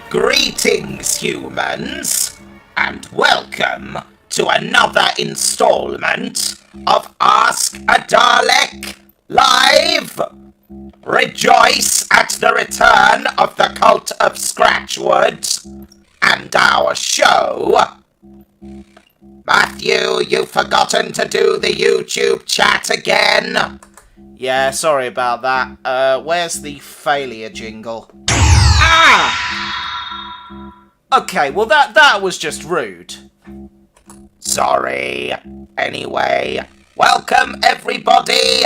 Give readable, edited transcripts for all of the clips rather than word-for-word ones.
Greetings, humans, and welcome to another installment of AskADalek Live! Rejoice at the return of the Cult of Scratchwood and our show. Matthew, you've forgotten to do the YouTube chat again. Yeah, sorry about that. Where's the failure jingle? Ah! Okay, well that was just rude. Sorry. Anyway, welcome everybody.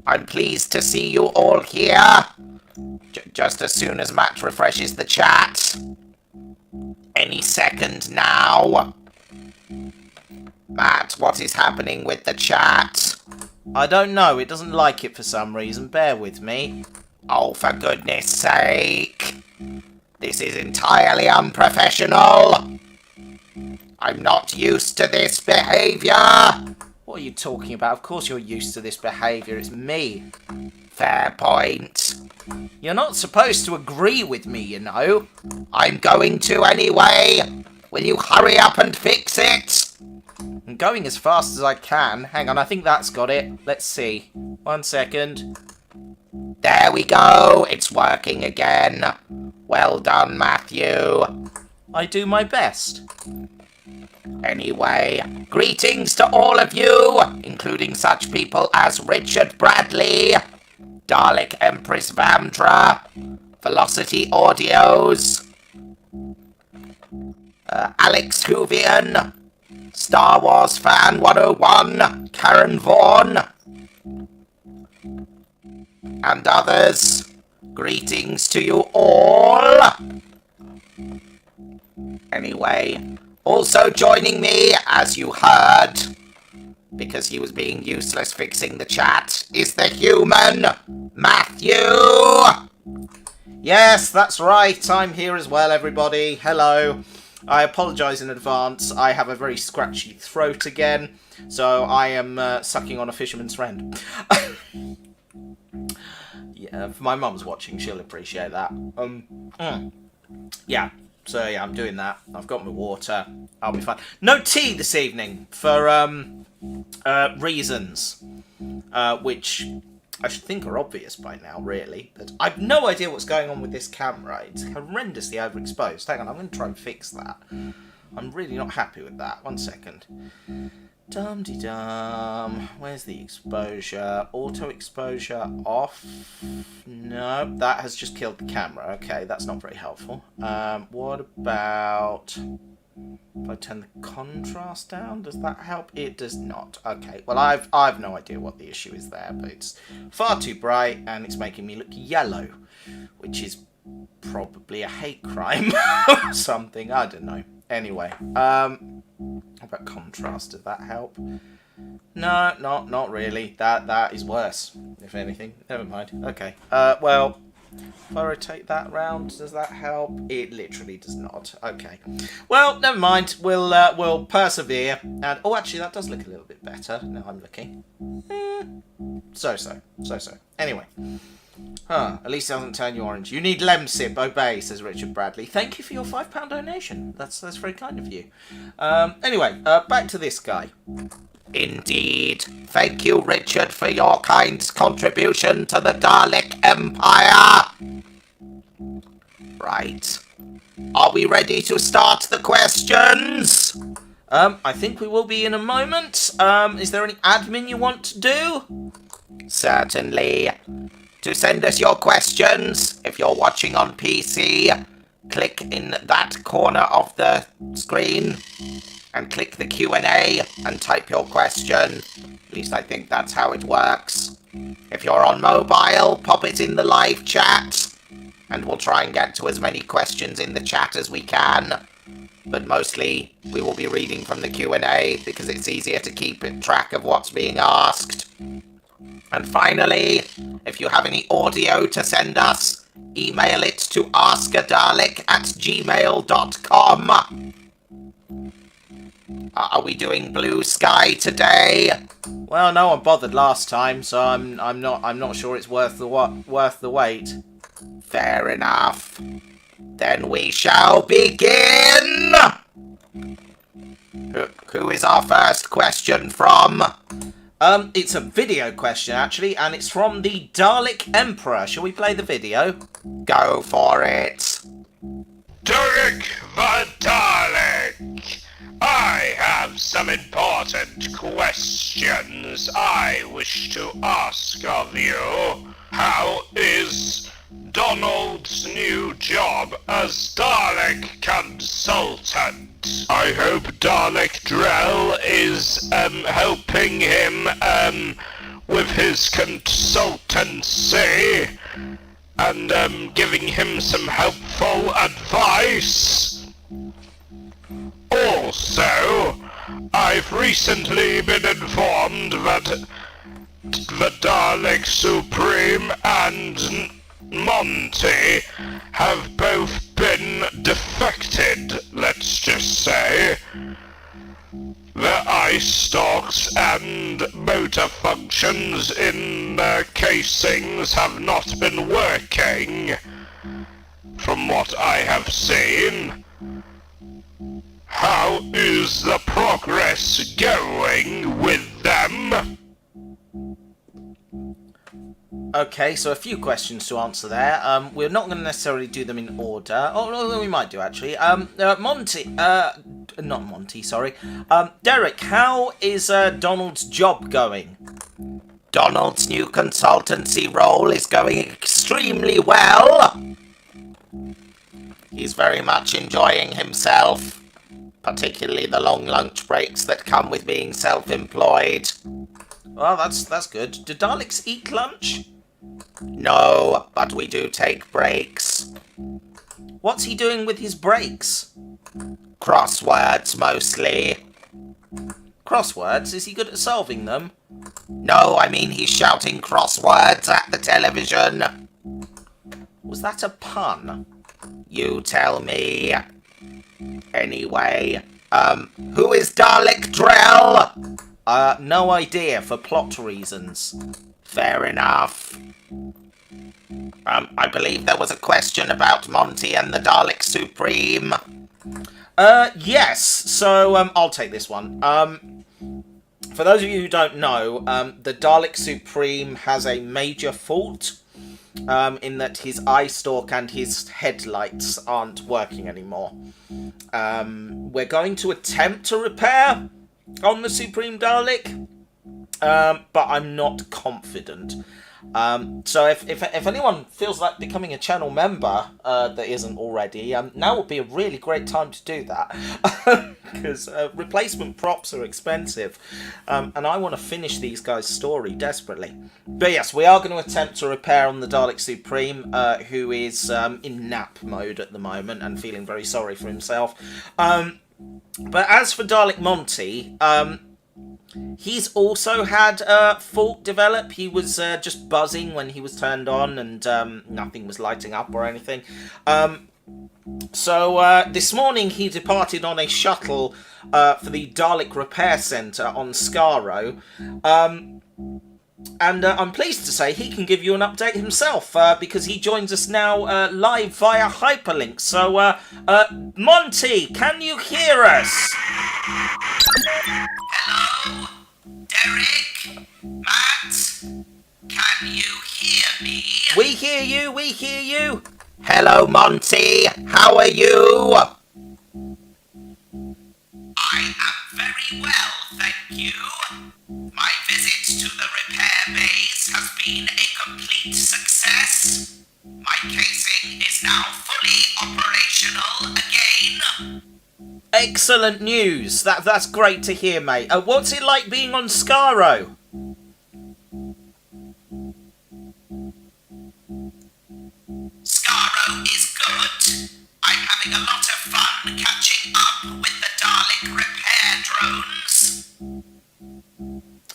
I'm pleased to see you all here. Just as soon as Matt refreshes the chat. Any second now. Matt, what is happening with the chat? I don't know, it doesn't like it for some reason. Bear with me. Oh, for goodness sake. This is entirely unprofessional. I'm not used to this behaviour. What are you talking about? Of course you're used to this behaviour. It's me. Fair point. You're not supposed to agree with me, you know. I'm going to anyway. Will you hurry up and fix it? I'm going as fast as I can. Hang on, I think that's got it. Let's see. 1 second. There we go. It's working again. Well done, Matthew. I do my best. Anyway, greetings to all of you, including such people as Richard Bradley, Dalek Empress Vamdra, Velocity Audios, Alex Hoovian, Star Wars Fan 101, Karen Vaughan, and others. Greetings to you all. Anyway, also joining me, as you heard, because he was being useless fixing the chat, is the human Matthew. Yes, that's right. I'm here as well, everybody. Hello. I apologise in advance. I have a very scratchy throat again, so I am sucking on a fisherman's friend. Yeah, if my mum's watching, she'll appreciate that. Yeah. So yeah, I'm doing that. I've got my water. I'll be fine. No tea this evening for reasons, which I should think are obvious by now, really. But I've no idea what's going on with this camera. It's horrendously overexposed. Hang on, I'm going to try and fix that. I'm really not happy with that. 1 second. Dum-de-dum. Where's the exposure? Auto exposure off. No, that has just killed the camera. Okay, that's not very helpful. What about if I turn the contrast down? Does that help? It does not. Okay, well I've no idea what the issue is there, but it's far too bright and it's making me look yellow, which is probably a hate crime or something. I don't know. Anyway, how about contrast? Does that help? No, not really. That is worse, if anything. Never mind. Okay. Well, if I rotate that round, does that help? It literally does not. Okay. Well, never mind. We'll persevere. And oh, actually, that does look a little bit better. Now I'm looking. So. Anyway. At least it doesn't turn you orange. You need Lemsip, obey, says Richard Bradley. Thank you for your £5 donation. That's very kind of you. Anyway, back to this guy. Indeed. Thank you, Richard, for your kind contribution to the Dalek Empire. Right. Are we ready to start the questions? I think we will be in a moment. Is there any admin you want to do? Certainly. To send us your questions, if you're watching on PC, click in that corner of the screen and click the Q&A and type your question. At least I think that's how it works. If you're on mobile, pop it in the live chat and we'll try and get to as many questions in the chat as we can. But mostly, we will be reading from the Q&A because it's easier to keep track of what's being asked. And finally, if you have any audio to send us, email it to askadalek@gmail.com. Are we doing Bluesky today? Well, no one bothered last time, so I'm not sure it's worth the wait. Fair enough. Then we shall begin. Who is our first question from? It's a video question, actually, and it's from the Dalek Emperor. Shall we play the video? Go for it. Dalek the Dalek! I have some important questions I wish to ask of you. How is Donald's new job as Dalek consultant? I hope Dalek Drell is helping him with his consultancy and giving him some helpful advice. Also, I've recently been informed that the Dalek Supreme and Monty have both been defected, let's just say. the eye stalks and motor functions in the casings have not been working, from what I have seen. How is the progress going with them? Okay, so a few questions to answer there. We're not going to necessarily do them in order. Oh, no, we might do, actually. Monty, not Monty, sorry. Derek, how is Donald's job going? Donald's new consultancy role is going extremely well. He's very much enjoying himself, particularly the long lunch breaks that come with being self-employed. Well, that's good. Do Daleks eat lunch? No, but we do take breaks. What's he doing with his breaks? Crosswords, mostly. Crosswords? Is he good at solving them? No, I mean he's shouting crosswords at the television. Was that a pun? You tell me. Anyway, who is Dalek Drell? No idea, for plot reasons. Fair enough. I believe there was a question about Monty and the Dalek Supreme. Yes, so, I'll take this one. For those of you who don't know, the Dalek Supreme has a major fault, in that his eye stalk and his headlights aren't working anymore. We're going to attempt to repair on the Supreme Dalek, but I'm not confident. So if anyone feels like becoming a channel member that isn't already, now would be a really great time to do that, because replacement props are expensive, and I want to finish these guys' story desperately. But yes, we are going to attempt to repair on the Dalek Supreme, who is in nap mode at the moment and feeling very sorry for himself. But as for Dalek Monty, he's also had a fault develop. He was just buzzing when he was turned on, and nothing was lighting up or anything. So this morning he departed on a shuttle for the Dalek Repair Centre on Skaro. And I'm pleased to say he can give you an update himself, because he joins us now live via hyperlink. So, Monty, can you hear us? Hello? Derek? Matt? Can you hear me? We hear you, we hear you. Hello, Monty. How are you? I am very well, thank you. My visit to the repair base has been a complete success. My casing is now fully operational again. Excellent news. That's great to hear, mate. What's it like being on Skaro? Skaro is good. I'm having a lot of fun catching up with the Dalek repair drones.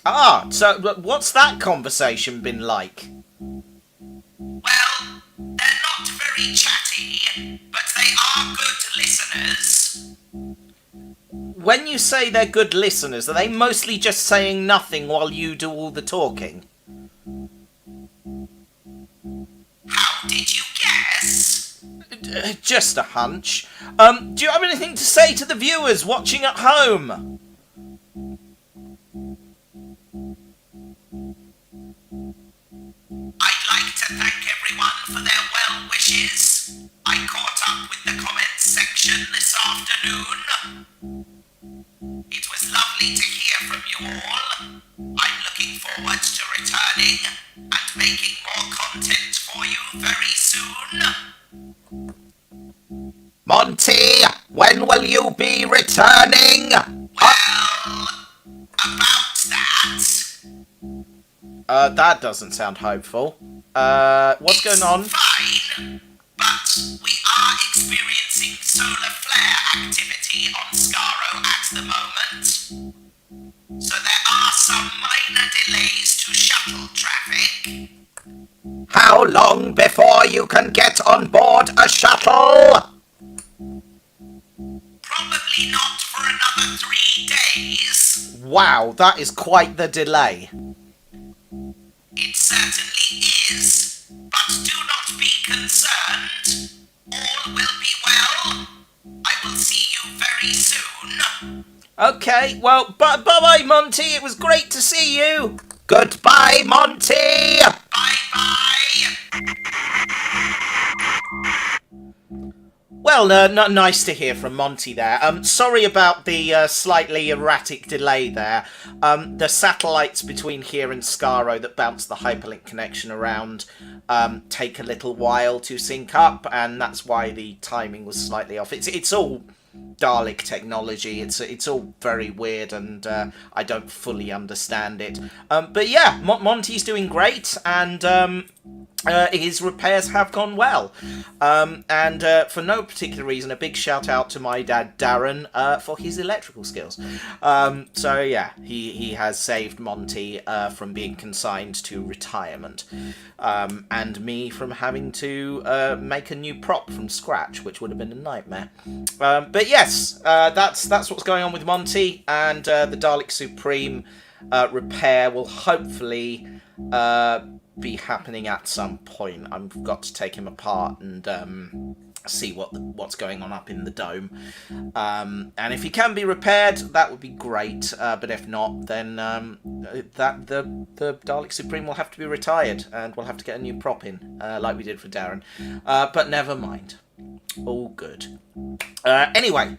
Ah, so what's that conversation been like? Well, they're not very chatty, but they are good listeners. When you say they're good listeners, are they mostly just saying nothing while you do all the talking? How did you guess? Just a hunch. Do you have anything to say to the viewers watching at home? I'd like to thank everyone for their well wishes. I caught up with the comments section this afternoon. It was lovely to hear from you all. I'm looking forward to returning and making more content for you very soon. Monty, when will you be returning? Well, about that. That doesn't sound hopeful. What's going on? Fine, but we are experiencing solar flare activity on Skaro at the moment. So there are some minor delays to shuttle traffic. How long before you can get on board a shuttle? Probably not for another 3 days. please? Wow, that is quite the delay. It certainly is. But do not be concerned. All will be well. I will see you very soon. Okay, well, bye-bye, Monty. It was great to see you. Goodbye, Monty! Bye-bye! Well, nice to hear from Monty there. Sorry about the slightly erratic delay there. The satellites between here and Skaro that bounce the hyperlink connection around take a little while to sync up, and that's why the timing was slightly off. It's all Dalek technology. It's all very weird, and I don't fully understand it. But yeah, Monty's doing great, and his repairs have gone well. And for no particular reason, a big shout out to my dad Darren for his electrical skills. So yeah, he has saved Monty from being consigned to retirement, and me from having to make a new prop from scratch, which would have been a nightmare. But yes, that's what's going on with Monty, and the Dalek Supreme repair will hopefully be happening at some point. I've got to take him apart and see what's going on up in the dome. And if he can be repaired, that would be great. But if not, then the Dalek Supreme will have to be retired, and we'll have to get a new prop in, like we did for Darren. But never mind. All good. Anyway,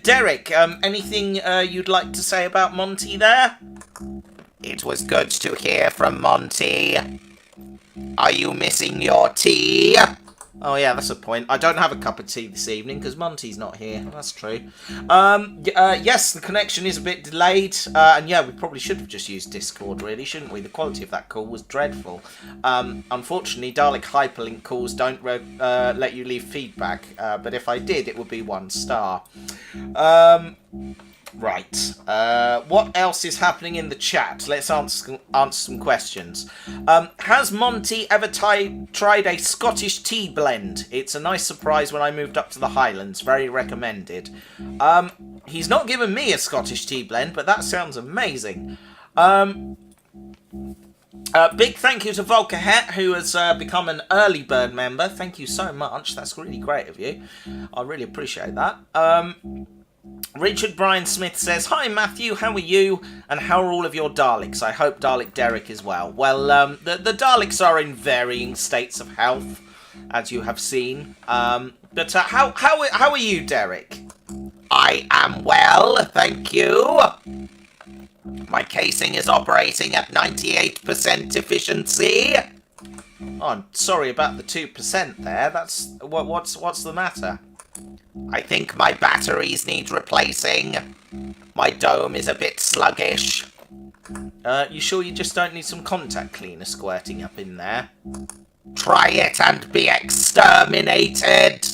Derek, anything you'd like to say about Monty there? It was good to hear from Monty. Are you missing your tea? Oh yeah, that's a point. I don't have a cup of tea this evening because Monty's not here. That's true. Yes, the connection is a bit delayed. And yeah, we probably should have just used Discord, really, shouldn't we? The quality of that call was dreadful. Unfortunately, Dalek hyperlink calls don't let you leave feedback. But if I did, it would be 1 star. Right. What else is happening in the chat? Let's answer some questions. Has Monty ever tried a Scottish tea blend? It's a nice surprise when I moved up to the Highlands. Very recommended. He's not given me a Scottish tea blend, but that sounds amazing. Big thank you to Volkerhet, who has become an early bird member. Thank you so much. That's really great of you. I really appreciate that. Richard Bryan Smith says, "Hi Matthew, how are you? And how are all of your Daleks? I hope Dalek Derek is well." Well, the Daleks are in varying states of health, as you have seen. But how are you, Derek? I am well, thank you. My casing is operating at 98% efficiency. Oh, I'm sorry about the 2% there. That's what's the matter? I think my batteries need replacing. My dome is a bit sluggish. You sure you just don't need some contact cleaner squirting up in there? Try it and be exterminated.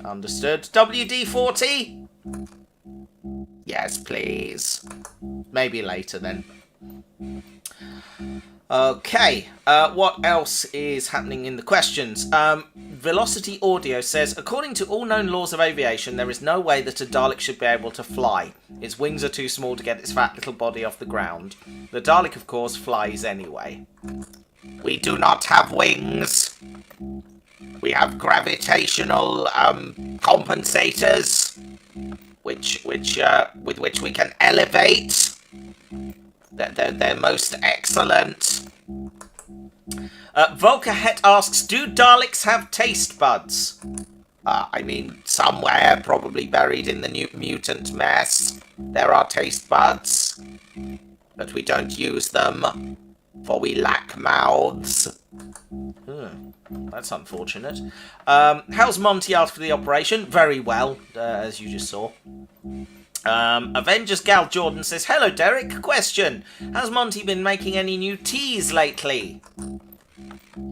Understood. WD-40? Yes, please. Maybe later then. Okay, what else is happening in the questions? Velocity Audio says, according to all known laws of aviation, there is no way that a Dalek should be able to fly. Its wings are too small to get its fat little body off the ground. The Dalek, of course, flies anyway. We do not have wings. We have gravitational compensators, with which we can elevate. They're most excellent. Volkerhet asks, do Daleks have taste buds? I mean, somewhere, probably buried in the mutant mess, there are taste buds. But we don't use them, for we lack mouths. That's unfortunate. How's Monty after the operation? Very well, as you just saw. Avengers Gal Jordan says, hello Derek, question. Has Monty been making any new teas lately?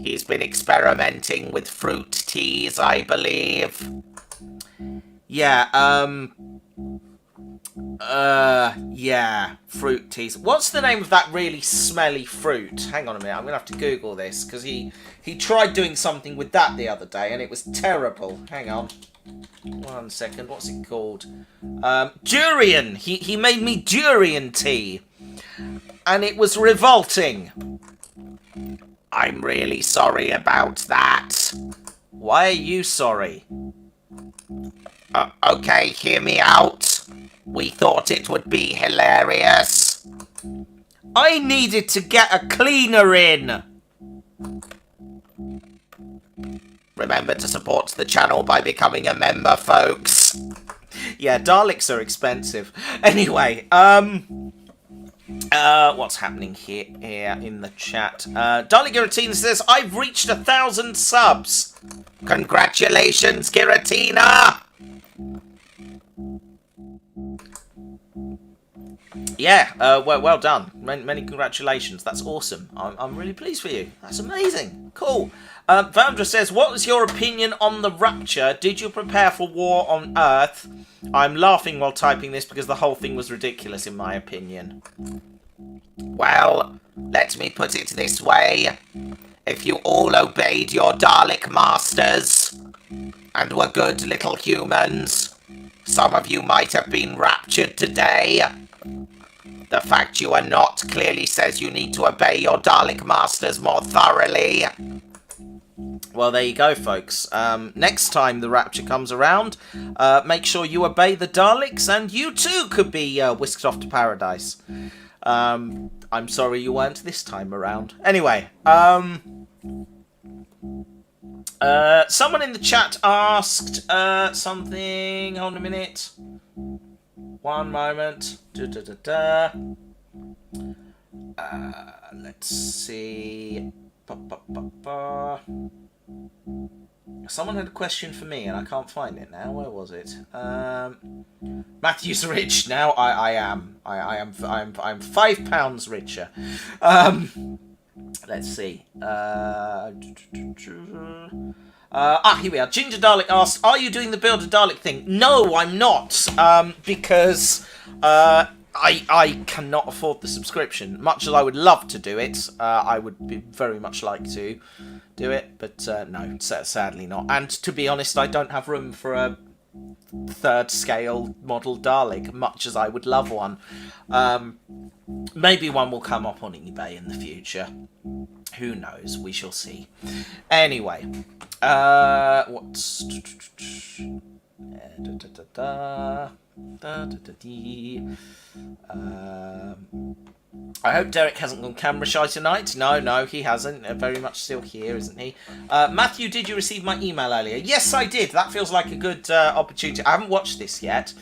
He's been experimenting with fruit teas, I believe. Yeah, fruit teas. What's the name of that really smelly fruit? Hang on a minute, I'm gonna have to Google this, because he tried doing something with that the other day, and it was terrible. Hang on. 1 second. What's it called? Durian. He made me durian tea. And it was revolting. I'm really sorry about that. Why are you sorry? Okay, hear me out. We thought it would be hilarious. I needed to get a cleaner in. Remember to support the channel by becoming a member, folks. Yeah, Daleks are expensive. Anyway, what's happening here in the chat? Dalek Giratina says, I've reached 1,000 subs. Congratulations, Giratina! Yeah, well done. Many congratulations. That's awesome. I'm really pleased for you. That's amazing. Cool. Vandra says, what was your opinion on the Rapture? Did you prepare for war on Earth? I'm laughing while typing this because the whole thing was ridiculous in my opinion. Well, let me put it this way. If you all obeyed your Dalek masters and were good little humans, some of you might have been raptured today. The fact you are not clearly says you need to obey your Dalek masters more thoroughly. Well, there you go, folks. Next time the Rapture comes around, make sure you obey the Daleks, and you too could be whisked off to paradise. I'm sorry you weren't this time around. Anyway, someone in the chat asked something. Hold on a minute. One moment. Let's see. Someone had a question for me and I can't find it now. Where was it? Matthew's rich now. I'm £5 richer. Let's see. Here we are. Ginger Dalek asked, are you doing the Build a Dalek thing? No, I'm not. Because I cannot afford the subscription. Much as I would love to do it, I would be very much like to do it, but no, sadly not. And to be honest, I don't have room for a 3rd scale model Dalek, much as I would love one. Maybe one will come up on eBay in the future. Who knows? We shall see. Anyway, what's... I hope Derek hasn't gone camera shy tonight. No, he hasn't. Very much still here, isn't he? Matthew, did you receive my email earlier? Yes, I did. That feels like a good opportunity. I haven't watched this yet.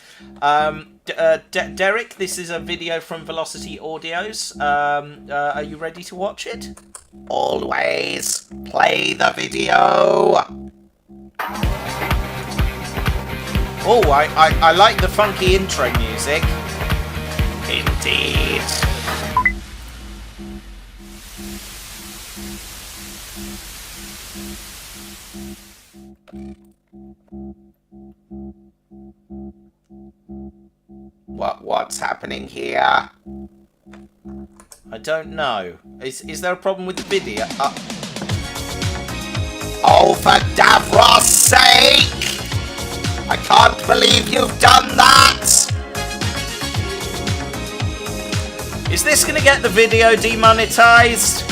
Derek, this is a video from Velocity Audios. Are you ready to watch it? Always play the video. Oh, I like the funky intro music. Indeed. What's happening here? I don't know. Is there a problem with the video? Oh, for Davros' sake! I can't believe you've done that! Is this going to get the video demonetized?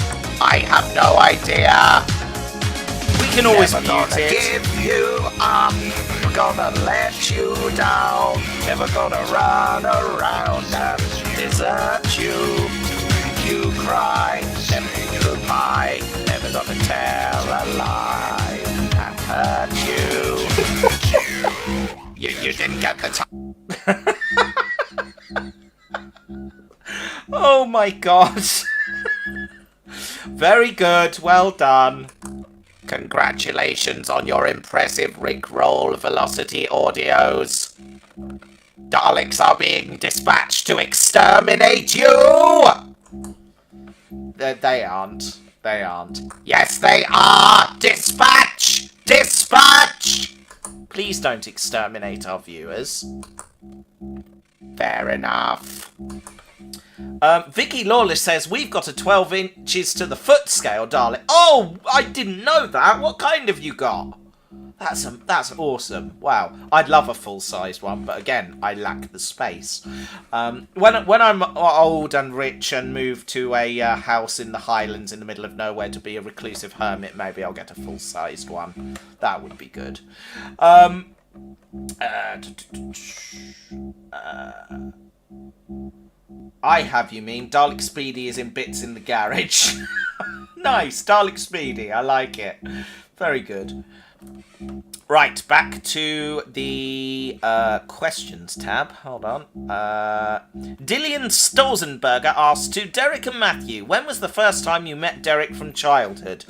I have no idea. We can always Never mute gonna it. give you up. Never gonna let you down. Never gonna run around and desert you. You cry, never you pie. Never gonna tell a lie and hurt you. You didn't get the time. Oh my god. Very good. Well done. Congratulations on your impressive Rickroll, Velocity Audios. Daleks are being dispatched to exterminate you! They aren't. They aren't. Yes, they are! Dispatch! Dispatch! Please don't exterminate our viewers. Fair enough. Vicky Lawless says, we've got a 12 inches to the foot scale, Dalek. Oh, I didn't know that. What kind have you got? That's awesome. Wow, I'd love a full-sized one, but again, I lack the space. When I'm old and rich and move to a house in the Highlands in the middle of nowhere to be a reclusive hermit, maybe I'll get a full-sized one. That would be good. I have, you mean? Dalek Speedy is in bits in the garage. Nice, Dalek Speedy. I like it. Very good. Right, back to the questions tab. Hold on. Dillian Stolzenberger asks, to Derek and Matthew, when was the first time you met Derek from childhood?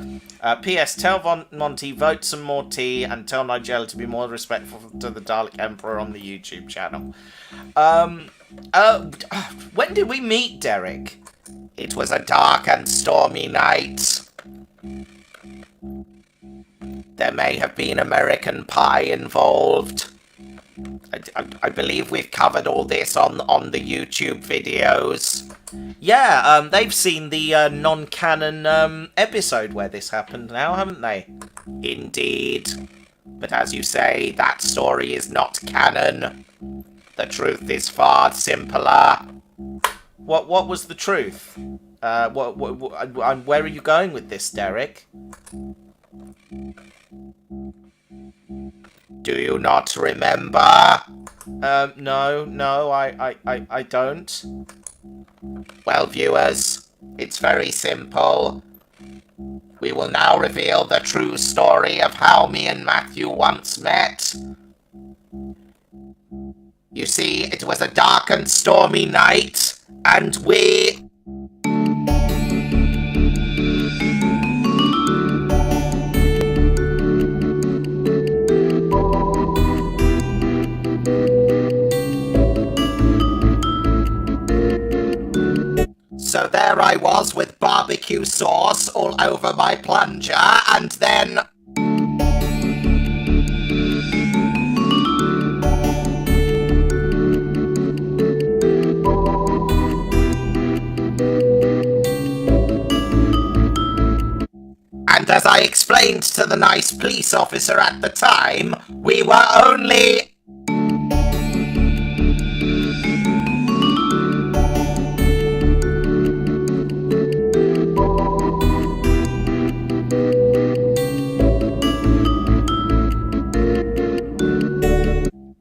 P.S. Tell Monty, vote some more tea, and tell Nigel to be more respectful to the Dalek Emperor on the YouTube channel. When did we meet Derek? It was a dark and stormy night. There may have been American Pie involved. I believe we've covered all this on the YouTube videos. Yeah, they've seen the non-canon episode where this happened now, haven't they? Indeed. But as you say, that story is not canon. The truth is far simpler. What was the truth? Where are you going with this, Derek? Do you not remember? No, I don't. Well, viewers, it's very simple. We will now reveal the true story of how me and Matthew once met. You see, it was a dark and stormy night, and we... So there I was with barbecue sauce all over my plunger, and then... And as I explained to the nice police officer at the time, we were only...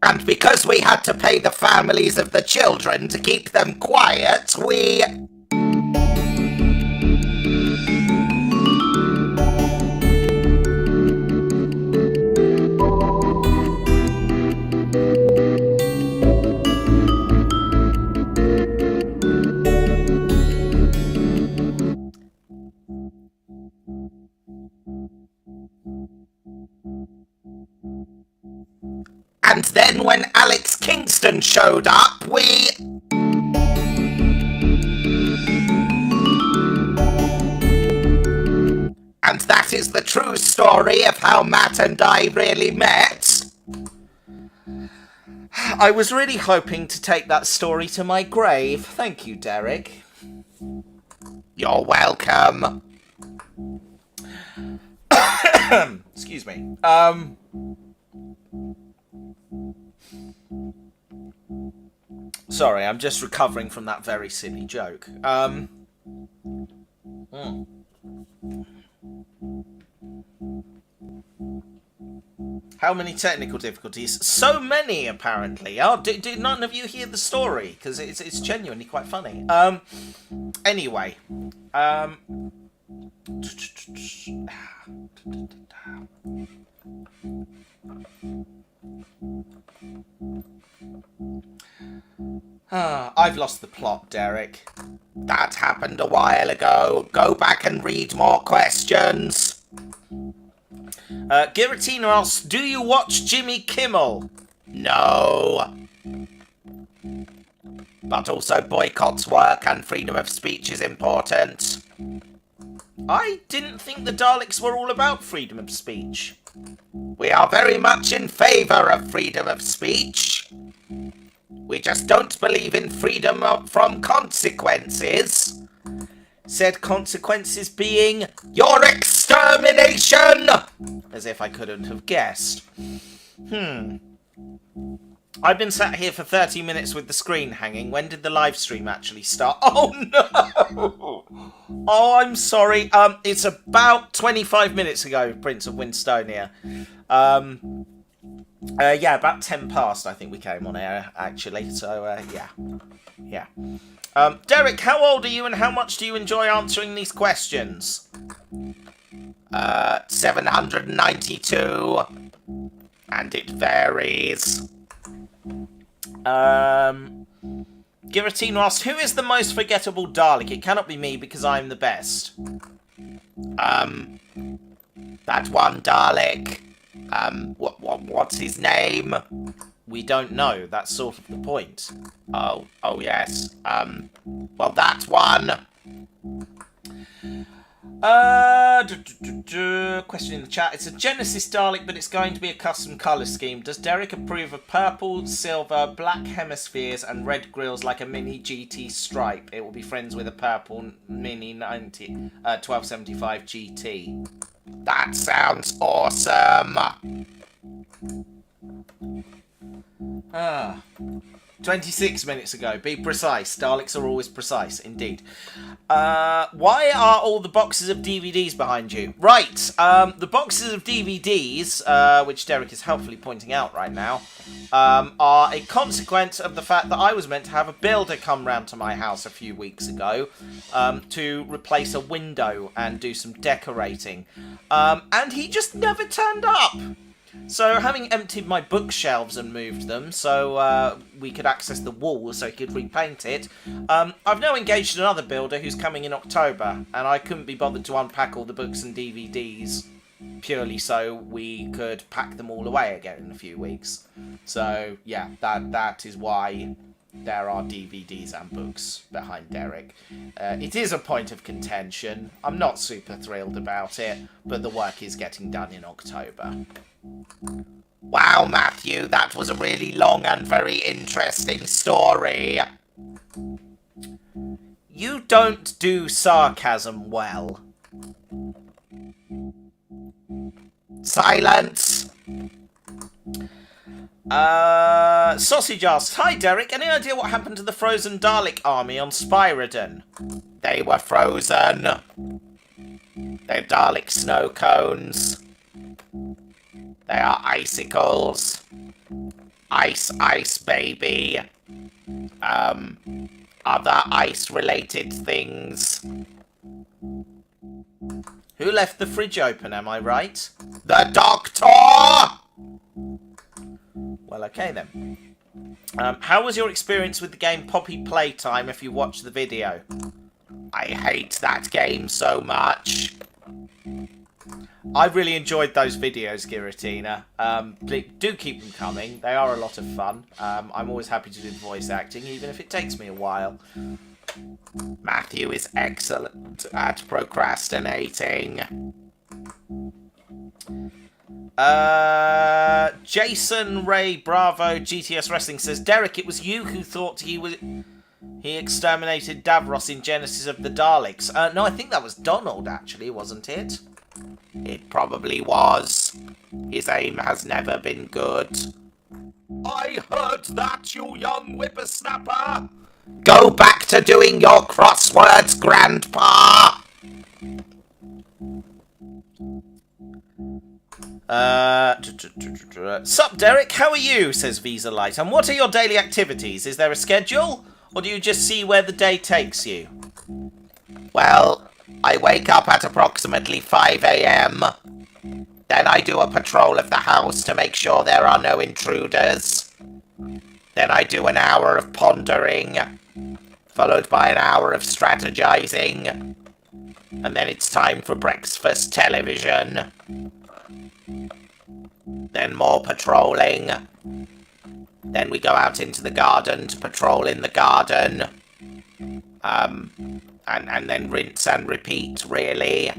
And because we had to pay the families of the children to keep them quiet, we... And then when Alex Kingston showed up, we... And that is the true story of how Matt and I really met. I was really hoping to take that story to my grave. Thank you, Derek. You're welcome. Excuse me. Sorry, I'm just recovering from that very silly joke. How many technical difficulties? So many, apparently. Oh, did none of you hear the story? Because it's genuinely quite funny. Anyway. I've lost the plot, Derek. That happened a while ago. Go back and read more questions. Giratina asks, do you watch Jimmy Kimmel? No. But also boycotts work and freedom of speech is important. I didn't think the Daleks were all about freedom of speech. We are very much in favour of freedom of speech. We just don't believe in freedom from consequences. Said consequences being your extermination! as if I couldn't have guessed. I've been sat here for 30 minutes with the screen hanging. When did the live stream actually start? Oh no! Oh, I'm sorry. It's about 25 minutes ago, Prince of Winstonia. Yeah, about 10 past, I think we came on air, actually. So, yeah. Derek, how old are you and how much do you enjoy answering these questions? 792. And it varies. Guillotine asked, who is the most forgettable Dalek? It cannot be me because I'm the best. That one Dalek. What's his name? We don't know. That's sort of the point. Oh yes. Well, that one. Question in the chat. It's a Genesis Dalek, but it's going to be a custom colour scheme. Does Derek approve of purple, silver, black hemispheres, and red grills like a mini GT stripe? It will be friends with a purple mini 1275 GT. That sounds awesome. 26 minutes ago. Be precise. Daleks are always precise, indeed. Why are all the boxes of DVDs behind you? Right, the boxes of DVDs, which Derek is helpfully pointing out right now, are a consequence of the fact that I was meant to have a builder come round to my house a few weeks ago to replace a window and do some decorating. And he just never turned up. So, having emptied my bookshelves and moved them so we could access the wall so he could repaint it, I've now engaged another builder who's coming in October, and I couldn't be bothered to unpack all the books and DVDs purely so we could pack them all away again in a few weeks. So, yeah, that is why there are DVDs and books behind Derek. It is a point of contention. I'm not super thrilled about it, but the work is getting done in October. Wow, Matthew, that was a really long and very interesting story. You don't do sarcasm well. Silence. Sausage asked, hi Derek, any idea what happened to the frozen Dalek army on Spyridon? They were frozen. They're Dalek snow cones. They are icicles. Ice, baby. Other ice-related things. Who left the fridge open, am I right? The Doctor! Well, okay then. How was your experience with the game Poppy Playtime if you watched the video? I hate that game so much. I really enjoyed those videos, Giratina. Do keep them coming. They are a lot of fun. I'm always happy to do the voice acting, even if it takes me a while. Matthew is excellent at procrastinating. Jason Ray Bravo GTS Wrestling says, Derek, it was you who thought he exterminated Davros in Genesis of the Daleks. No, I think that was Donald, actually, wasn't it? It probably was. His aim has never been good. I heard that, you young whippersnapper! Go back to doing your crosswords, Grandpa! Sup, Derek, how are you? Says Visa Light. And what are your daily activities? Is there a schedule? Or do you just see where the day takes you? Well, I wake up at approximately 5 a.m. Then I do a patrol of the house to make sure there are no intruders. Then I do an hour of pondering, followed by an hour of strategizing. And then it's time for breakfast television. Then more patrolling. Then we go out into the garden to patrol in the garden. And then rinse and repeat, really.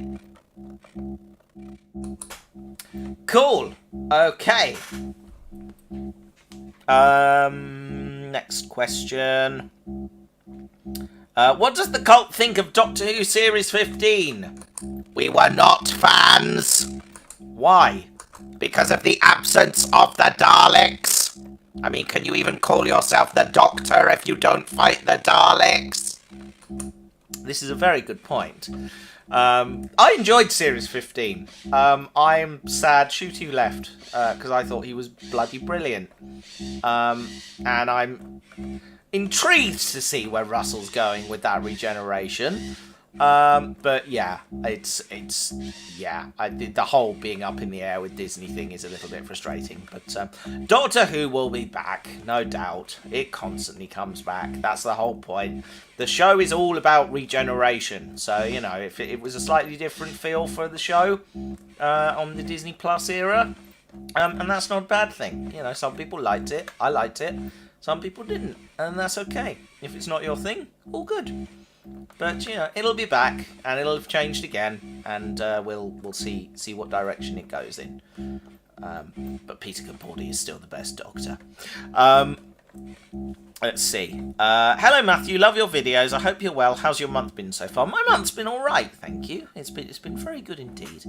Cool. Okay. Next question. What does the cult think of Doctor Who Series 15? We were not fans. Why? Because of the absence of the Daleks. I mean, can you even call yourself the Doctor if you don't fight the Daleks? This is a very good point. I enjoyed Series 15. I'm sad Shooty left because I thought he was bloody brilliant. And I'm intrigued to see where Russell's going with that regeneration. But yeah, the whole being up in the air with Disney thing is a little bit frustrating. But Doctor Who will be back, no doubt. It constantly comes back. That's the whole point. The show is all about regeneration. So, you know, if it was a slightly different feel for the show on the Disney Plus era, and that's not a bad thing. You know, some people liked it. I liked it. Some people didn't. And that's okay. If it's not your thing, all good. But you know, it'll be back, and it'll have changed again, and we'll see what direction it goes in. But Peter Capaldi is still the best Doctor. Let's see. Hello Matthew, love your videos. I hope you're well. How's your month been so far? My month's been all right, thank you. It's been very good indeed.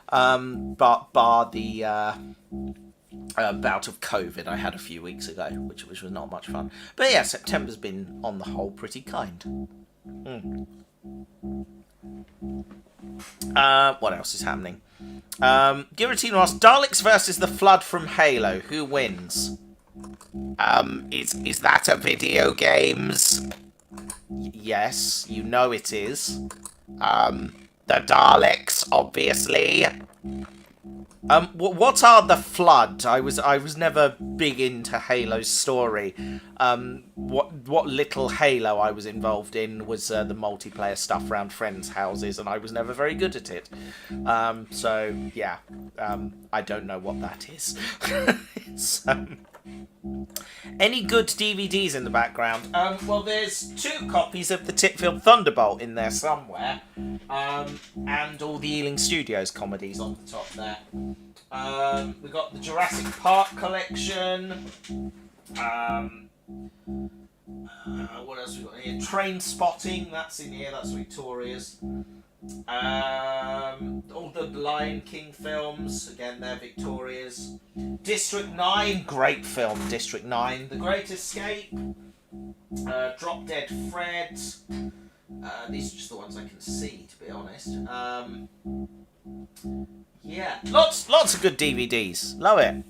But bar the bout of COVID I had a few weeks ago, which was not much fun. But yeah, September's been on the whole pretty kind. What else is happening? Guillotine asks, Daleks versus the Flood from Halo. Who wins? Is that a video games? Yes, you know it is. The Daleks, obviously. What are the Flood? I was never big into Halo's story. What little Halo I was involved in was the multiplayer stuff around friends' houses, and I was never very good at it. So yeah, I don't know what that is. Any good DVDs in the background? Well, there's 2 copies of the Titfield Thunderbolt in there somewhere, and all the Ealing Studios comedies on the top there. We've got the Jurassic Park collection. What else we got here? Train Spotting, that's in here. That's Victoria's. All the Lion King films, again, they're Victoria's. District 9, great film, District 9. The Great Escape, Drop Dead Fred. These are just the ones I can see, to be honest. Yeah, lots of good DVDs. Love it.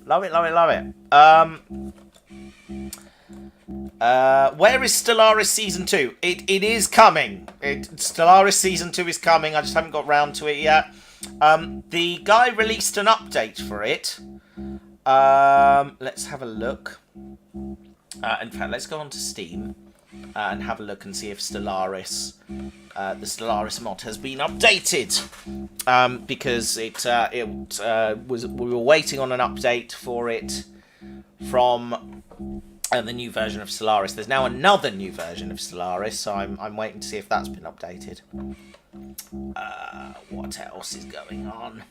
Where is Stellaris Season 2? It is coming. Stellaris Season 2 is coming. I just haven't got round to it yet. The guy released an update for it. Let's have a look. In fact, let's go on to Steam and have a look and see if Stellaris, the Stellaris mod has been updated. Because we were waiting on an update for it from the new version of Stellaris. There's now another new version of Stellaris, so I'm waiting to see if that's been updated. What else is going on?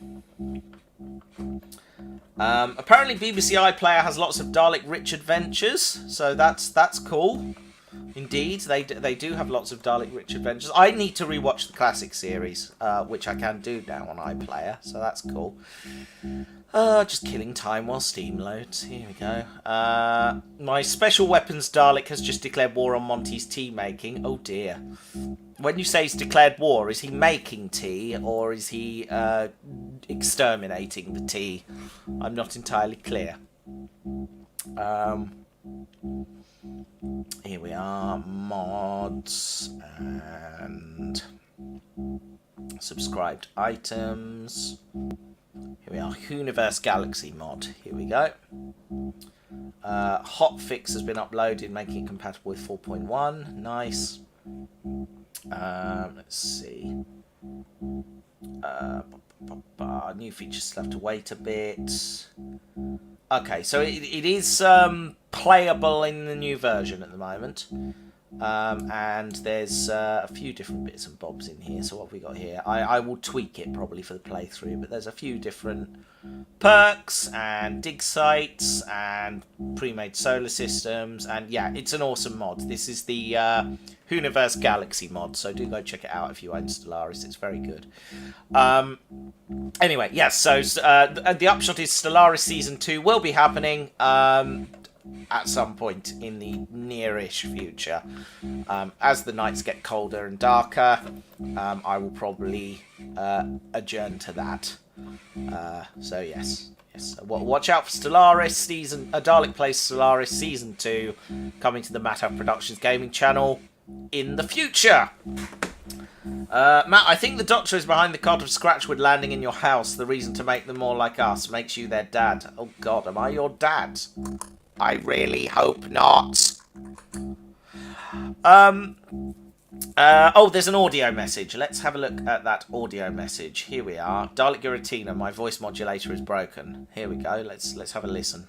Apparently BBC iPlayer has lots of Dalek Rich adventures, so that's cool. Indeed, they do have lots of Dalek Rich adventures. I need to rewatch the classic series, which I can do now on iPlayer, so that's cool. Just killing time while Steam loads. Here we go. My special weapons Dalek has just declared war on Monty's tea making. Oh dear. When you say he's declared war, is he making tea or is he exterminating the tea? I'm not entirely clear. Here we are. Mods and subscribed items. Here we are, Universe Galaxy mod. Here we go. Hotfix has been uploaded, making it compatible with 4.1. Nice. Let's see. New features still have to wait a bit. Okay, so it is playable in the new version at the moment. And there's a few different bits and bobs in here. So what have we got here? I will tweak it probably for the playthrough, but there's a few different perks and dig sites and pre-made solar systems, and yeah, it's an awesome mod. This is the Hooniverse Galaxy mod, so do go check it out if you own Stellaris. It's very good. Anyway, yes, so the upshot is Stellaris Season 2 will be happening at some point in the nearish future. As the nights get colder and darker, I will probably adjourn to that. So yes. Watch out for Stellaris season. Dalek plays Stellaris Season 2 coming to the Matt Productions gaming channel in the future. Matt, I think the Doctor is behind the cult of Scratchwood landing in your house. The reason to make them more like us makes you their dad. Oh God, am I your dad? I really hope not. There's an audio message. Let's have a look at that audio message. Here we are. Dalek Giratina, my voice modulator is broken. Here we go. Let's have a listen.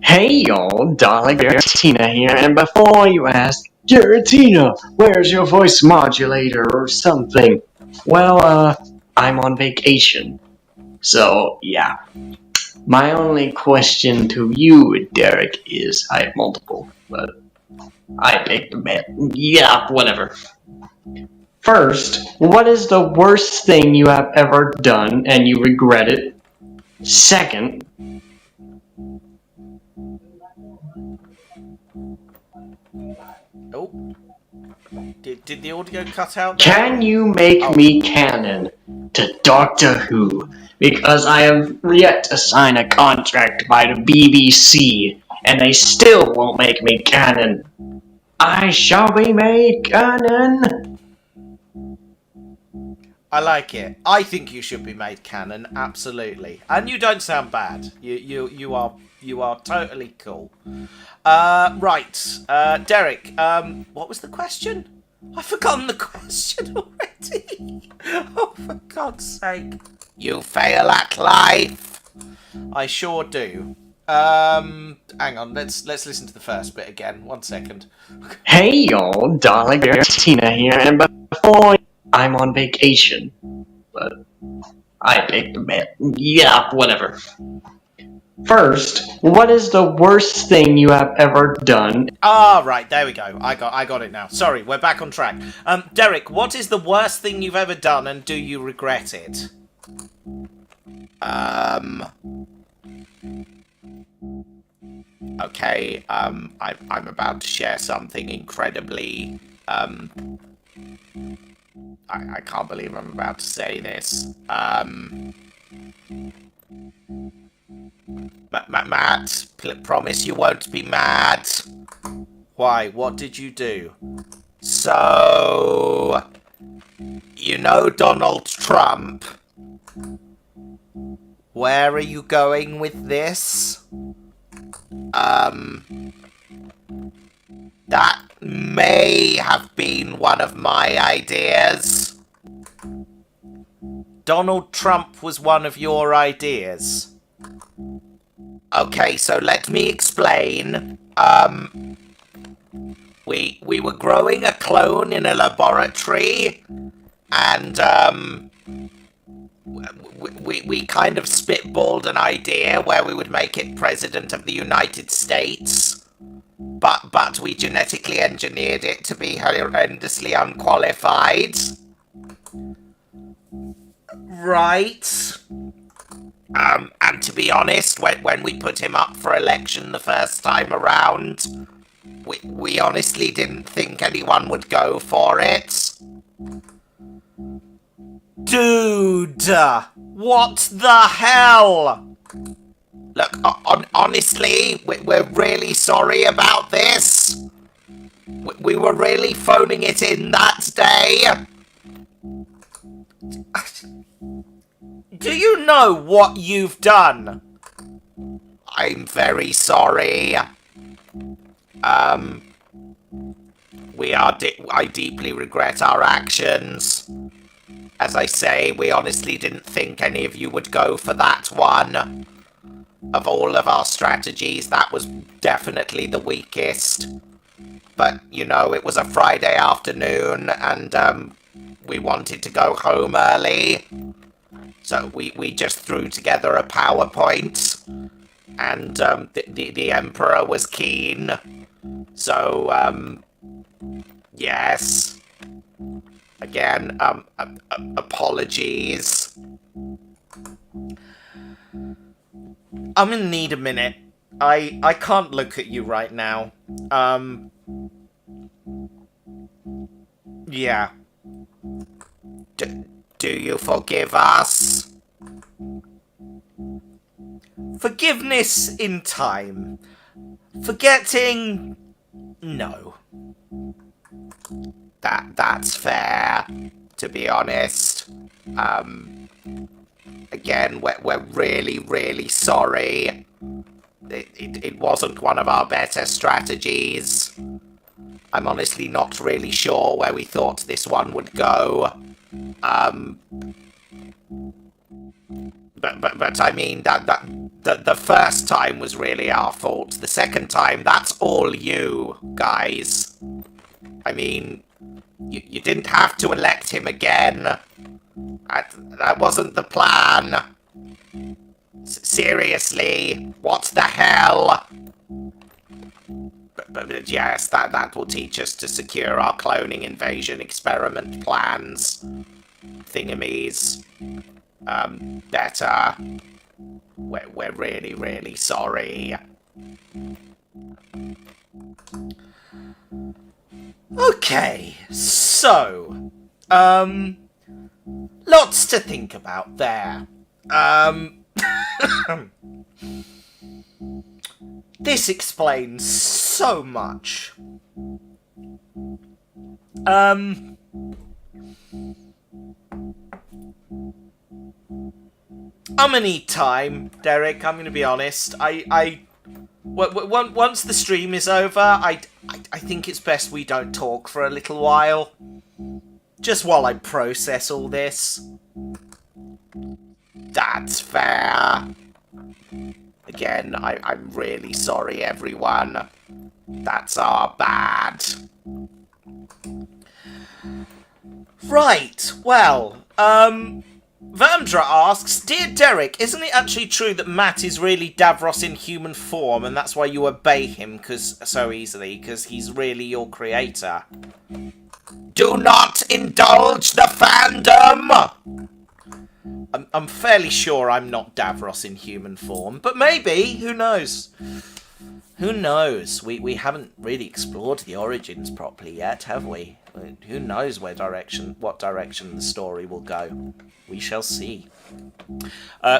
Hey y'all, Dalek Giratina here, and before you ask, Giratina, where's your voice modulator or something? Well, I'm on vacation. So, yeah. My only question to you, Derek, is I have multiple, but I picked a bet. Yeah, whatever. First, what is the worst thing you have ever done and you regret it? Second, Oh, did the audio cut out? can you make me canon to Doctor Who? Because I have yet to sign a contract by the BBC, and they still won't make me canon. I shall be made canon. I like it. I think you should be made canon, absolutely. And you don't sound bad. You are totally cool. Right, Derek. What was the question? I've forgotten the question already. Oh, for God's sake! You fail at life. I sure do. Hang on. Let's listen to the first bit again. 1 second. Hey y'all, Dalek Giratina here, and before I'm on vacation, but I picked a bet. Yeah, whatever. First, what is the worst thing you have ever done? Ah, right, there we go. I got it now. Sorry, we're back on track. Derek, what is the worst thing you've ever done, and do you regret it? Okay, I'm about to share something incredibly, I can't believe I'm about to say this. Matt, promise you won't be mad. Why? What did you do? So, you know Donald Trump? Where are you going with this? That may have been one of my ideas. Donald Trump was one of your ideas. Okay, so let me explain. We were growing a clone in a laboratory, and we kind of spitballed an idea where we would make it president of the United States, but we genetically engineered it to be horrendously unqualified. Right. And to be honest, when we put him up for election the first time around, we honestly didn't think anyone would go for it. Dude, what the hell? Look, honestly, we're really sorry about this. We were really phoning it in that day. Do you know what you've done? I'm very sorry. I deeply regret our actions. As I say, we honestly didn't think any of you would go for that one. Of all of our strategies, that was definitely the weakest. but you know, it was a Friday afternoon, and we wanted to go home early. So we just threw together a PowerPoint, and the Emperor was keen. So, yes. Again, apologies. I'm gonna need a minute. I can't look at you right now. Yeah. Do you forgive us? Forgiveness in time. Forgetting... no. That's fair, to be honest. Again, we're really, really sorry. It wasn't one of our better strategies. I'm honestly not really sure where we thought this one would go. But I mean, the first time was really our fault. The second time, that's all you, guys. I mean, you didn't have to elect him again. That wasn't the plan. Seriously, what the hell? But yes, that will teach us to secure our cloning invasion experiment plans. Thingamies. Better. We're really, really sorry. Okay, so, lots to think about there. This explains so much. I'm gonna need time, Derek. I'm gonna be honest. Once the stream is over, I think it's best we don't talk for a little while. Just while I process all this. That's fair. Again, I'm really sorry, everyone. That's our bad. Right, well, Vermdra asks, Dear Derek, isn't it actually true that Matt is really Davros in human form, and that's why you obey him so easily, because he's really your creator? Do not indulge the fandom! I'm fairly sure I'm not Davros in human form, but maybe, who knows? Who knows? We haven't really explored the origins properly yet, have we? Who knows what direction the story will go? We shall see.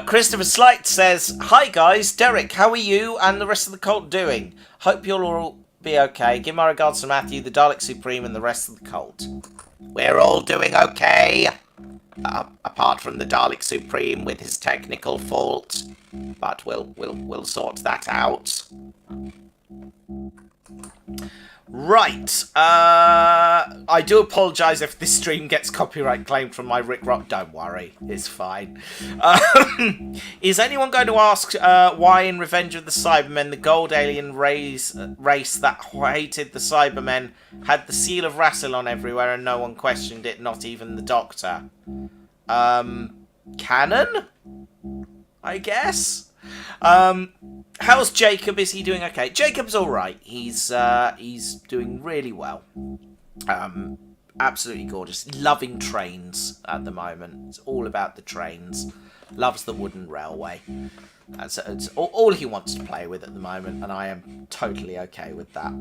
Christopher Slight says, Hi guys, Derek, how are you and the rest of the cult doing? Hope you'll all be okay. Give my regards to Matthew, the Dalek Supreme, and the rest of the cult. We're all doing okay. Apart from the Dalek Supreme with his technical fault. But we'll sort that out. Right. I do apologise if this stream gets copyright claimed from my Rick Rock. Don't worry, it's fine. Is anyone going to ask why in Revenge of the Cybermen the gold alien race that hated the Cybermen had the seal of Rassilon everywhere and no one questioned it, not even the Doctor? Canon? I guess? How's Jacob? Is he doing okay? Jacob's alright. He's doing really well. Absolutely gorgeous. Loving trains at the moment. It's all about the trains. Loves the wooden railway. It's all he wants to play with at the moment, and I am totally okay with that.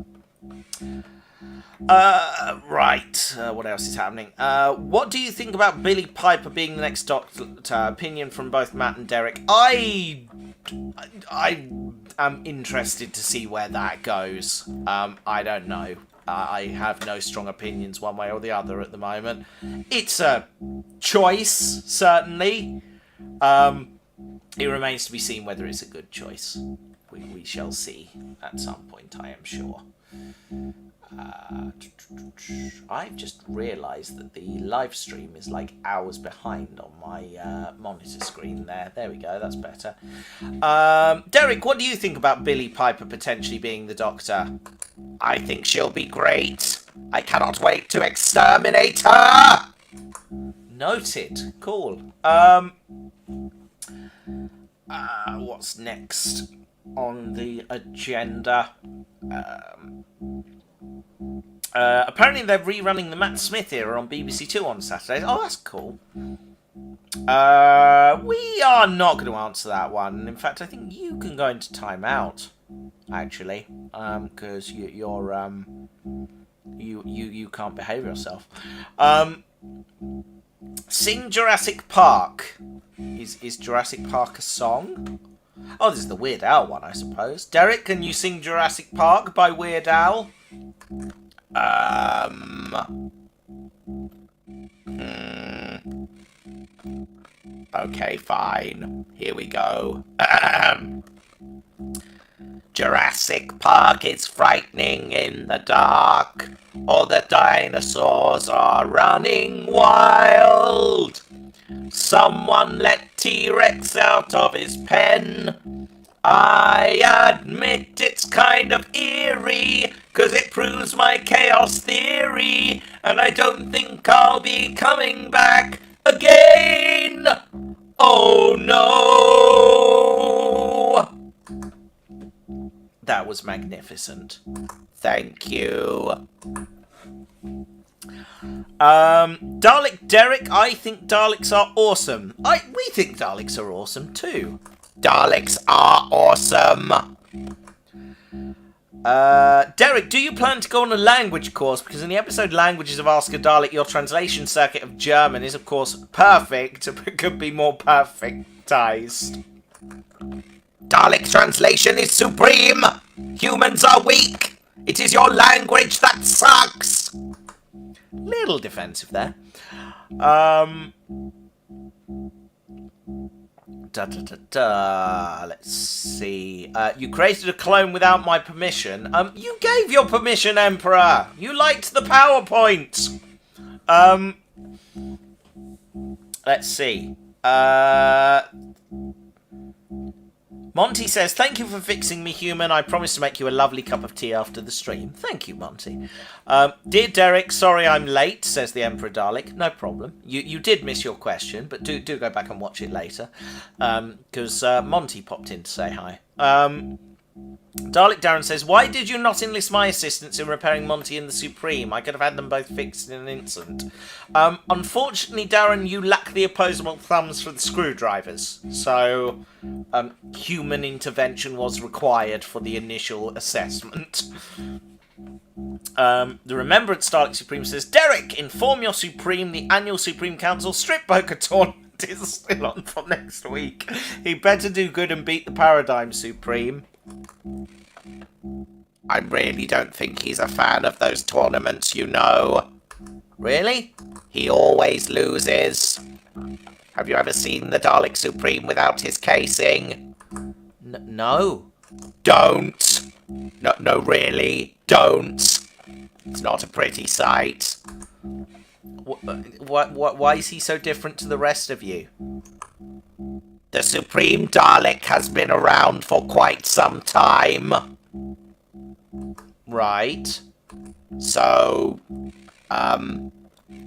Right. What else is happening? What do you think about Billy Piper being the next Doctor? Opinion from both Matt and Derek. I am interested to see where that goes. I don't know. I have no strong opinions one way or the other at the moment. It's a choice, certainly. It remains to be seen whether it's a good choice. We shall see at some point, I am sure. I've just realised that the live stream is like hours behind on my monitor screen there. There we go, that's better. Derek, what do you think about Billie Piper potentially being the Doctor? I think she'll be great. I cannot wait to exterminate her! Noted. Cool. What's next on the agenda? Apparently they're rerunning the Matt Smith era on BBC Two on Saturdays. Oh, that's cool. We are not going to answer that one. In fact, I think you can go into timeout, actually, because you're you can't behave yourself. Sing Jurassic Park. Is Jurassic Park a song? Oh, this is the Weird Al one, I suppose. Derek, can you sing Jurassic Park by Weird Al? Okay, fine. Here we go. Jurassic Park is frightening in the dark. All the dinosaurs are running wild. Someone let T-Rex out of his pen. I admit it's kind of eerie, 'cause it proves my chaos theory, and I don't think I'll be coming back again. Oh no! That was magnificent. Thank you. Dalek Derek, I think Daleks are awesome. We think Daleks are awesome too. Daleks are awesome. Derek, do you plan to go on a language course? Because in the episode Languages of AskADalek, your translation circuit of German is, of course, perfect, but could be more perfectized. Dalek translation is supreme. Humans are weak. It is your language that sucks. Little defensive there. Let's see. You created a clone without my permission. You gave your permission, Emperor. You liked the PowerPoint. Let's see. Monty says, thank you for fixing me, human. I promise to make you a lovely cup of tea after the stream. Thank you, Monty. Dear Derek, sorry I'm late, says the Emperor Dalek. No problem. You did miss your question, but do go back and watch it later. Because Monty popped in to say hi. Dalek Darren says, why did you not enlist my assistance in repairing Monty and the Supreme? I could have had them both fixed in an instant. Unfortunately, Darren, you lack the opposable thumbs for the screwdrivers. So, human intervention was required for the initial assessment. The Remembrance Dalek Supreme says, Derek, inform your Supreme the annual Supreme Council strip poker tournament is still on for next week. He better do good and beat the Paradigm Supreme. I really don't think he's a fan of those tournaments, you know. Really? He always loses. Have you ever seen the Dalek Supreme without his casing? No. Don't. No, really, don't. It's not a pretty sight. Why is he so different to the rest of you? The Supreme Dalek has been around for quite some time. Right. So,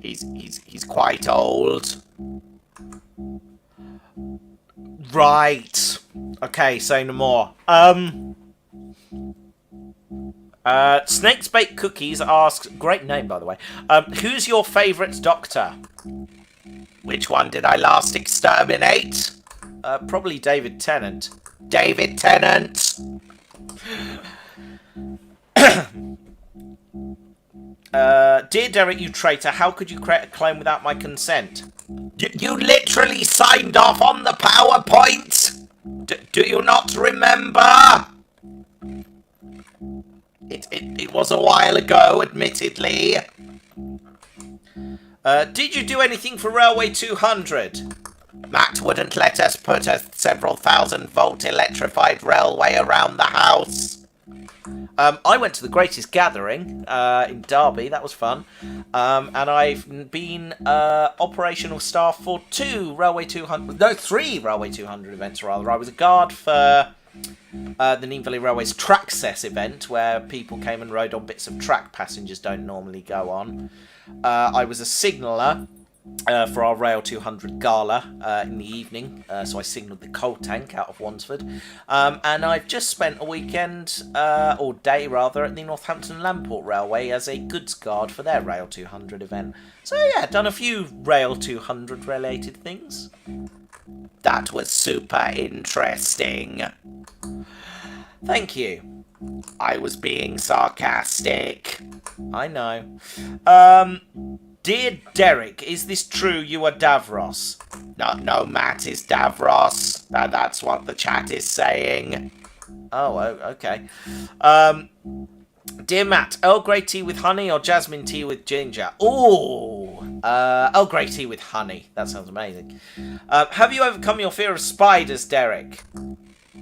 he's quite old. Right. Okay, say no more. Snake's Baked Cookies asks, great name by the way, who's your favourite Doctor? Which one did I last exterminate? Probably David Tennant. David Tennant! Dear Derek, you traitor, how could you create a claim without my consent? You literally signed off on the PowerPoint! Do you not remember? It was a while ago, admittedly. Did you do anything for Railway 200? Matt wouldn't let us put a several thousand volt electrified railway around the house. I went to the Greatest Gathering in Derby. That was fun. And I've been operational staff for 3 Railway 200 events, rather. I was a guard for the Nene Valley Railway's Traccess event, where people came and rode on bits of track passengers don't normally go on. I was a signaller for our Rail 200 gala in the evening, so I signalled the coal tank out of Wansford, and I've just spent a weekend, or day rather, at the Northampton Lamport Railway as a goods guard for their Rail 200 event. So yeah, done a few Rail 200 related things. That was super interesting. Thank you. I was being sarcastic. I know. Dear Derek, is this true you are Davros? No, Matt is Davros. That's what the chat is saying. Oh, okay. Dear Matt, Earl Grey tea with honey or jasmine tea with ginger? Ooh, Earl Grey tea with honey. That sounds amazing. Have you overcome your fear of spiders, Derek?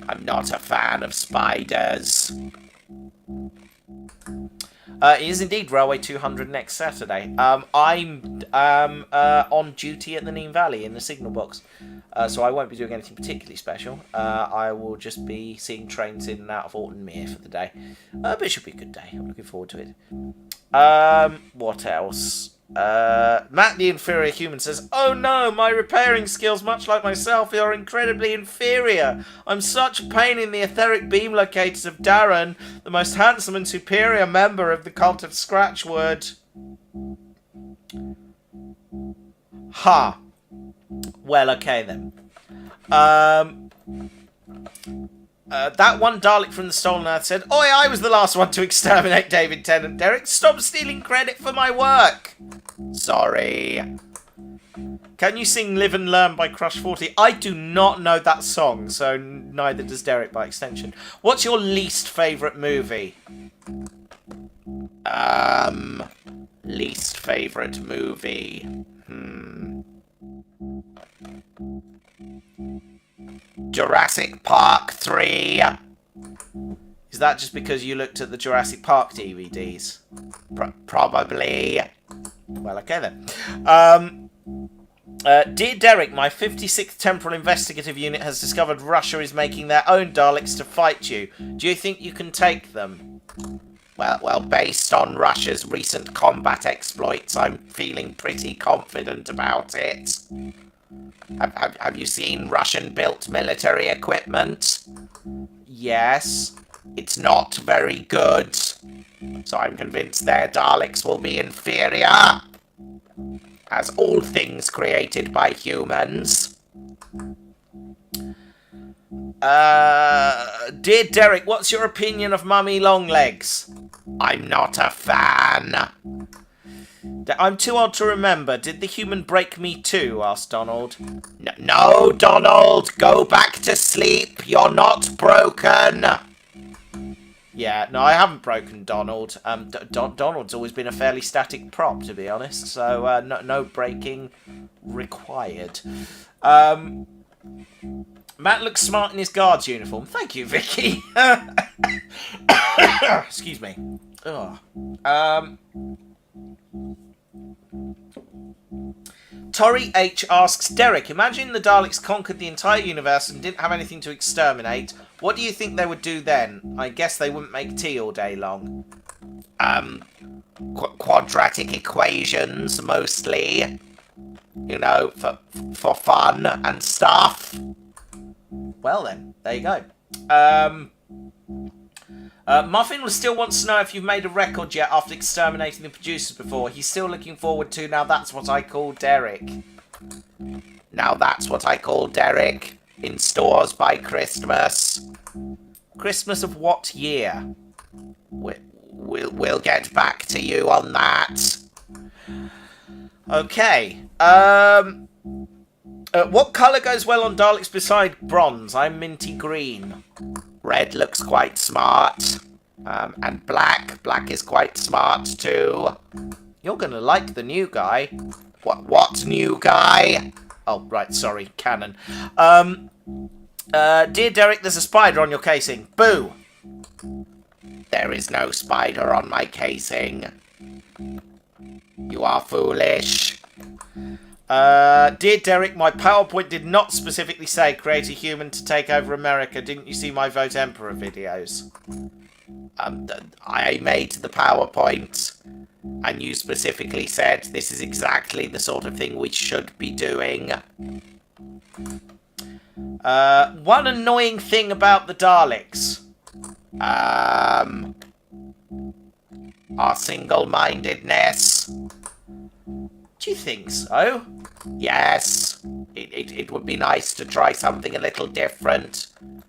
I'm not a fan of spiders. It is indeed Railway 200 next Saturday. I'm on duty at the Nene Valley in the signal box, so I won't be doing anything particularly special. I will just be seeing trains in and out of Alton Mere for the day. But it should be a good day. I'm looking forward to it. What else? Matt the Inferior Human says, "Oh no, my repairing skills, much like myself, are incredibly inferior. I'm such a pain in the etheric beam locators of Darren, the most handsome and superior member of the Cult of Scratchwood." Ha. Well, okay then. That one Dalek from the Stolen Earth said, "Oi, I was the last one to exterminate David Tennant, Derek. Stop stealing credit for my work." Sorry. Can you sing Live and Learn by Crush 40? I do not know that song, so neither does Derek by extension. What's your least favourite movie? Least favourite movie. Jurassic Park 3. Is that just because you looked at the Jurassic Park DVDs? Probably. Well, okay then. Dear Derek, my 56th Temporal Investigative Unit has discovered Russia is making their own Daleks to fight you. Do you think you can take them? Well, based on Russia's recent combat exploits, I'm feeling pretty confident about it. Have you seen Russian-built military equipment? Yes. It's not very good. So I'm convinced their Daleks will be inferior. As all things created by humans. Dear Derek, what's your opinion of Mummy Longlegs? I'm not a fan. I'm too old to remember. Did the human break me too? Asked Donald. No, Donald. Go back to sleep. You're not broken. Yeah, no, I haven't broken Donald. Donald's always been a fairly static prop, to be honest. So no breaking required. Matt looks smart in his guard's uniform. Thank you, Vicky. Excuse me. Tori H asks, Derek, imagine the Daleks conquered the entire universe and didn't have anything to exterminate. What do you think they would do then? I guess they wouldn't make tea all day long. Quadratic equations, mostly. You know, for fun and stuff. Well then, there you go. Muffin still wants to know if you've made a record yet after exterminating the producers before. He's still looking forward to Now That's What I Call Derek. Now That's What I Call Derek. In stores by Christmas. Christmas of what year? We'll get back to you on that. Okay. What colour goes well on Daleks beside bronze? I'm minty green. Red looks quite smart. And black. Black is quite smart too. You're gonna like the new guy. What new guy? Oh, right, sorry, canon. Dear Derek, there's a spider on your casing. Boo! There is no spider on my casing. You are foolish. Dear Derek, my PowerPoint did not specifically say create a human to take over America. Didn't you see my Vote Emperor videos? I made the PowerPoint, and you specifically said this is exactly the sort of thing we should be doing. One annoying thing about the Daleks. Our single-mindedness. Do you think so? Yes. It would be nice to try something a little different.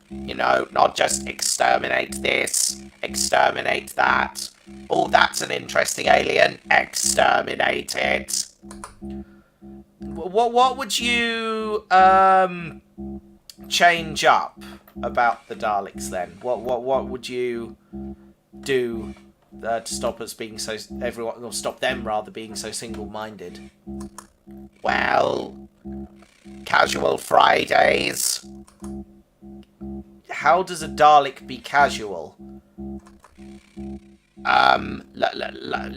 You know, not just exterminate this, exterminate that. Oh, that's an interesting alien. Exterminate it. What would you change up about the Daleks then? What would you do to stop us being so or stop them rather being so single-minded? Well, casual Fridays. How does a Dalek be casual?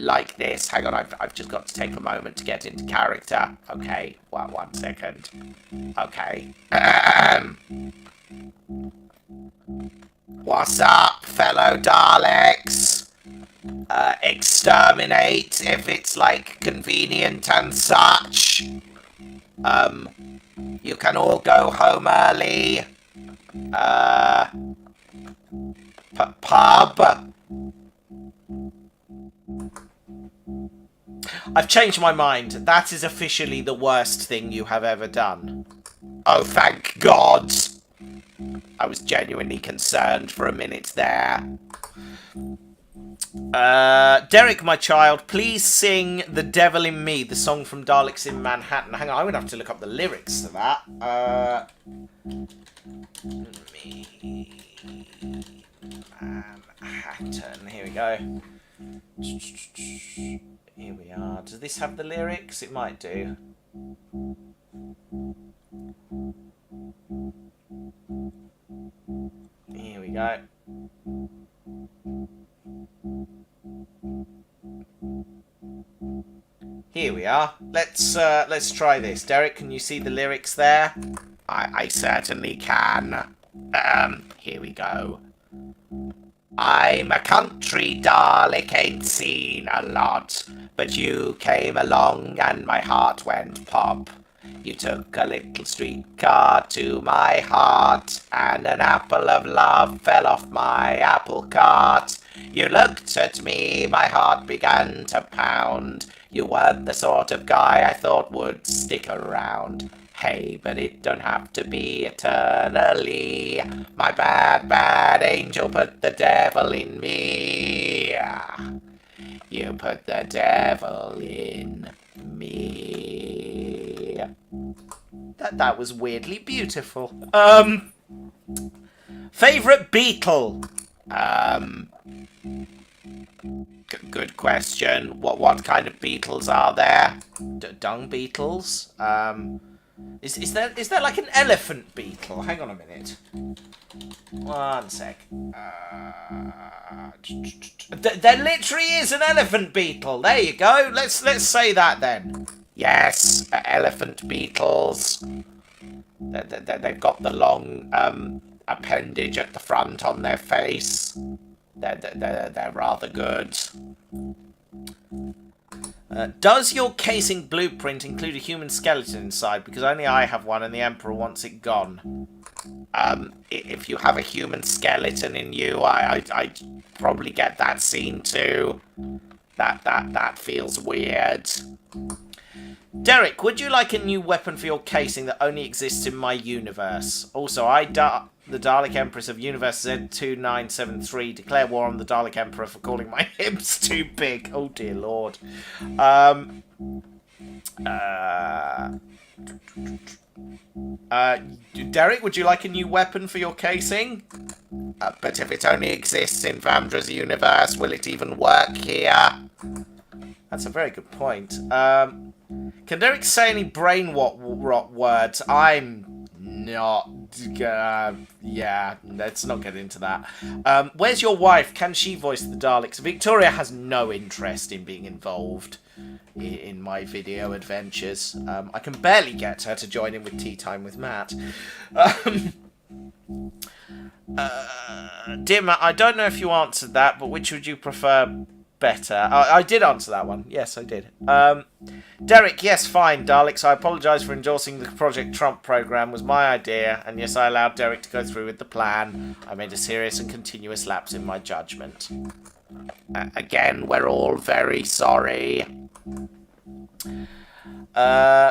Like this. Hang on, I've just got to take a moment to get into character. Okay, well, 1 second. Okay. What's up, fellow Daleks? Exterminate if it's, like, convenient and such. You can all go home early. Pub. I've changed my mind. That is officially the worst thing you have ever done. Oh, thank God. I was genuinely concerned for a minute there. Derek, my child, please sing The Devil in Me, the song from Daleks in Manhattan. Hang on, I'm going to have to look up the lyrics to that. Me, Manhattan. Here we go. Here we are. Does this have the lyrics? It might do. Here we go. Here we are. Let's try this. Derek, can you see the lyrics there? I certainly can. Here we go. I'm a country Dalek, ain't seen a lot, but you came along and my heart went pop. You took a little streetcar to my heart, and an apple of love fell off my apple cart. You looked at me, my heart began to pound. You weren't the sort of guy I thought would stick around. Hey, but it don't have to be eternally. My bad, bad angel put the devil in me. You put the devil in me. That was weirdly beautiful. Favorite Beatle? Good question. What kind of beetles are there? Dung beetles? Is there like an elephant beetle? Hang on a minute. 1 sec. There literally is an elephant beetle. There you go. Let's say that then. Yes, elephant beetles. They've got the long appendage at the front on their face. They're rather good. Does your casing blueprint include a human skeleton inside? Because only I have one and the Emperor wants it gone. If you have a human skeleton in you, I'd probably get that scene too. That feels weird. Derek, would you like a new weapon for your casing that only exists in my universe? Also, the Dalek Empress of Universe Z2973, declare war on the Dalek Emperor for calling my hips too big. Oh dear lord. Derek, would you like a new weapon for your casing? But if it only exists in Vandra's universe, will it even work here? That's a very good point. Can Derek say any brain rot words? I'm not Yeah, let's not get into that. Where's your wife? Can she voice the Daleks? Victoria has no interest in being involved in my video adventures. I can barely get her to join in with Tea Time with Matt. Dear Matt, I don't know if you answered that, but which would you prefer better? I did answer that one. Yes, I did. Derek, yes, fine. Daleks, I apologise for endorsing the Project Trump programme. Was my idea, and yes, I allowed Derek to go through with the plan. I made a serious and continuous lapse in my judgment. Again, we're all very sorry.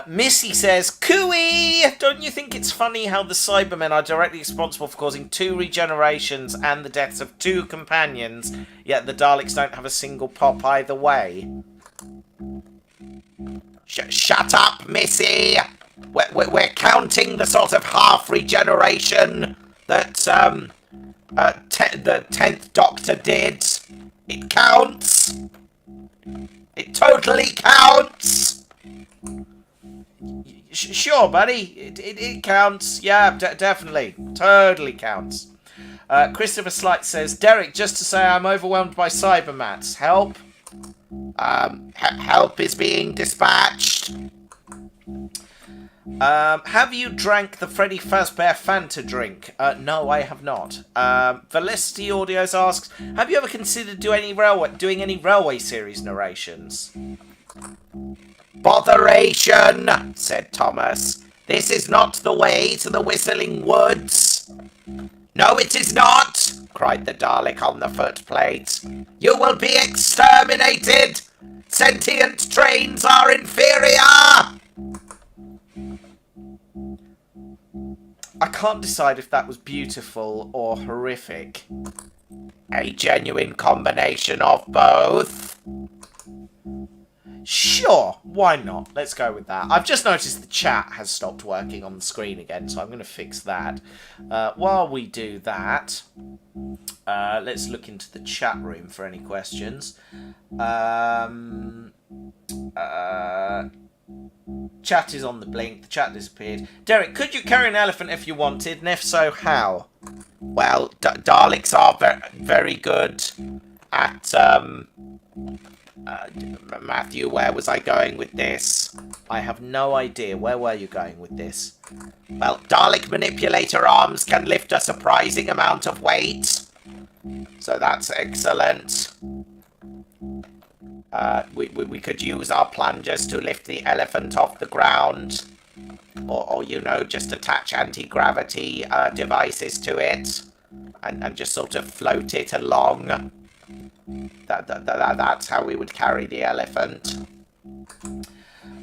Missy says, Cooey! Don't you think it's funny how the Cybermen are directly responsible for causing 2 regenerations and the deaths of 2 companions, yet the Daleks don't have a single pop either way? Shut up, Missy! We're counting the sort of half regeneration that the 10th Doctor did. It counts. It totally counts. Sure, buddy. It counts. Yeah, definitely. Totally counts. Christopher Slight says, Derek, just to say I'm overwhelmed by Cybermats. Help? Help is being dispatched. Have you drank the Freddy Fazbear Fanta drink? No, I have not. Felicity Audios asks, have you ever considered doing any railway series narrations? Botheration, said Thomas. This is not the way to the Whistling Woods. No, it is not, cried the Dalek on the footplate. You will be exterminated. Sentient trains are inferior. I can't decide if that was beautiful or horrific. A genuine combination of both. Sure, why not? Let's go with that. I've just noticed the chat has stopped working on the screen again, so I'm going to fix that. While we do that, let's look into the chat room for any questions. Chat is on the blink. The chat disappeared. Derek, could you carry an elephant if you wanted, and if so, how? Well, Daleks are very good at... Matthew, where was I going with this? I have no idea. Where were you going with this? Well, Dalek manipulator arms can lift a surprising amount of weight. So that's excellent. We could use our plungers to lift the elephant off the ground. Or you know, just attach anti-gravity devices to it. And just sort of float it along. That's how we would carry the elephant.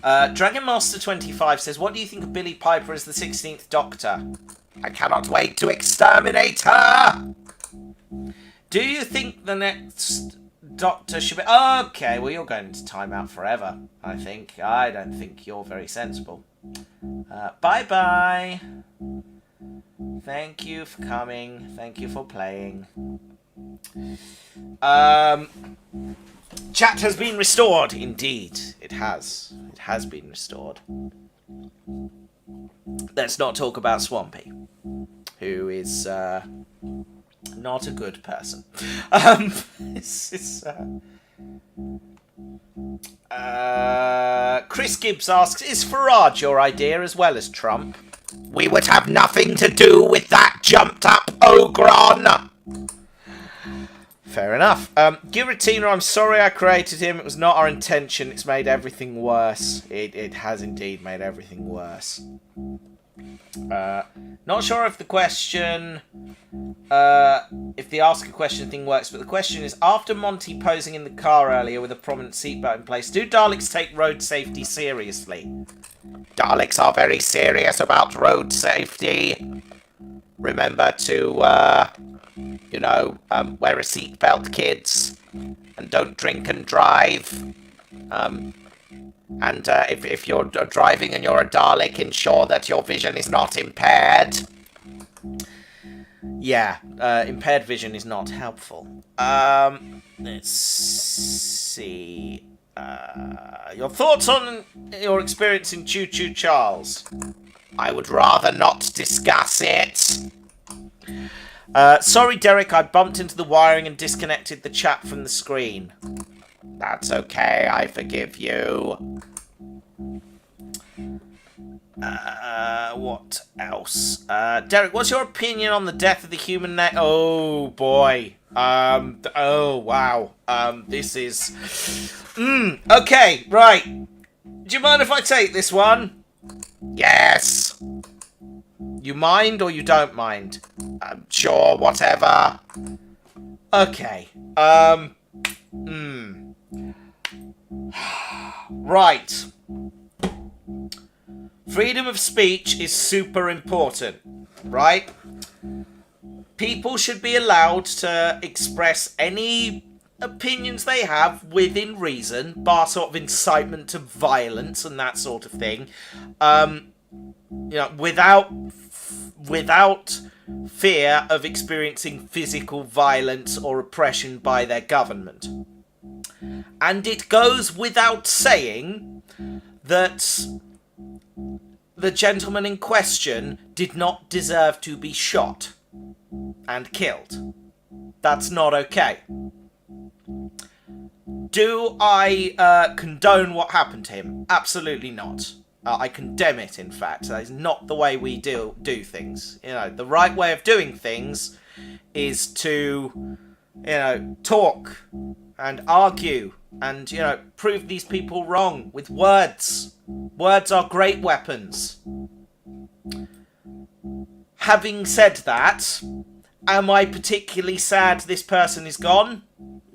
Dragon Master 25 says, what do you think of Billie Piper as the 16th Doctor? I cannot wait to exterminate her! Do you think the next Doctor should be... Okay, well, you're going into timeout forever, I think. I don't think you're very sensible. Bye-bye. Thank you for coming. Thank you for playing. Chat has been restored. Indeed, it has. It has been restored. Let's not talk about Swampy, who is not a good person. Chris Gibbs asks, is Farage your idea as well as Trump? We would have nothing to do with that jumped-up Ogron. Fair enough. Giratina, I'm sorry I created him. It was not our intention. It's made everything worse. It has indeed made everything worse. Not sure if the question... if the ask a question thing works, but the question is, after Monty posing in the car earlier with a prominent seatbelt in place, do Daleks take road safety seriously? Daleks are very serious about road safety. Remember to, wear a seatbelt, kids. And don't drink and drive. And if you're driving and you're a Dalek, ensure that your vision is not impaired. Yeah, impaired vision is not helpful. Let's see. Your thoughts on your experience in Choo Choo Charles? I would rather not discuss it. Sorry, Derek, I bumped into the wiring and disconnected the chat from the screen. That's okay, I forgive you. What else? Derek, what's your opinion on the death of the human Oh, boy. Oh, wow. This is... okay, right. Do you mind if I take this one? Yes. You mind or you don't mind? Sure, whatever. Okay. Right. Freedom of speech is super important, right? People should be allowed to express any opinions they have within reason, bar sort of incitement to violence and that sort of thing. Without fear of experiencing physical violence or oppression by their government. And it goes without saying that the gentleman in question did not deserve to be shot and killed. That's not okay. Do I condone what happened to him? Absolutely not. I condemn it, in fact. That is not the way we do things. You know, the right way of doing things is to, talk and argue and, prove these people wrong with words. Words are great weapons. Having said that, am I particularly sad this person is gone?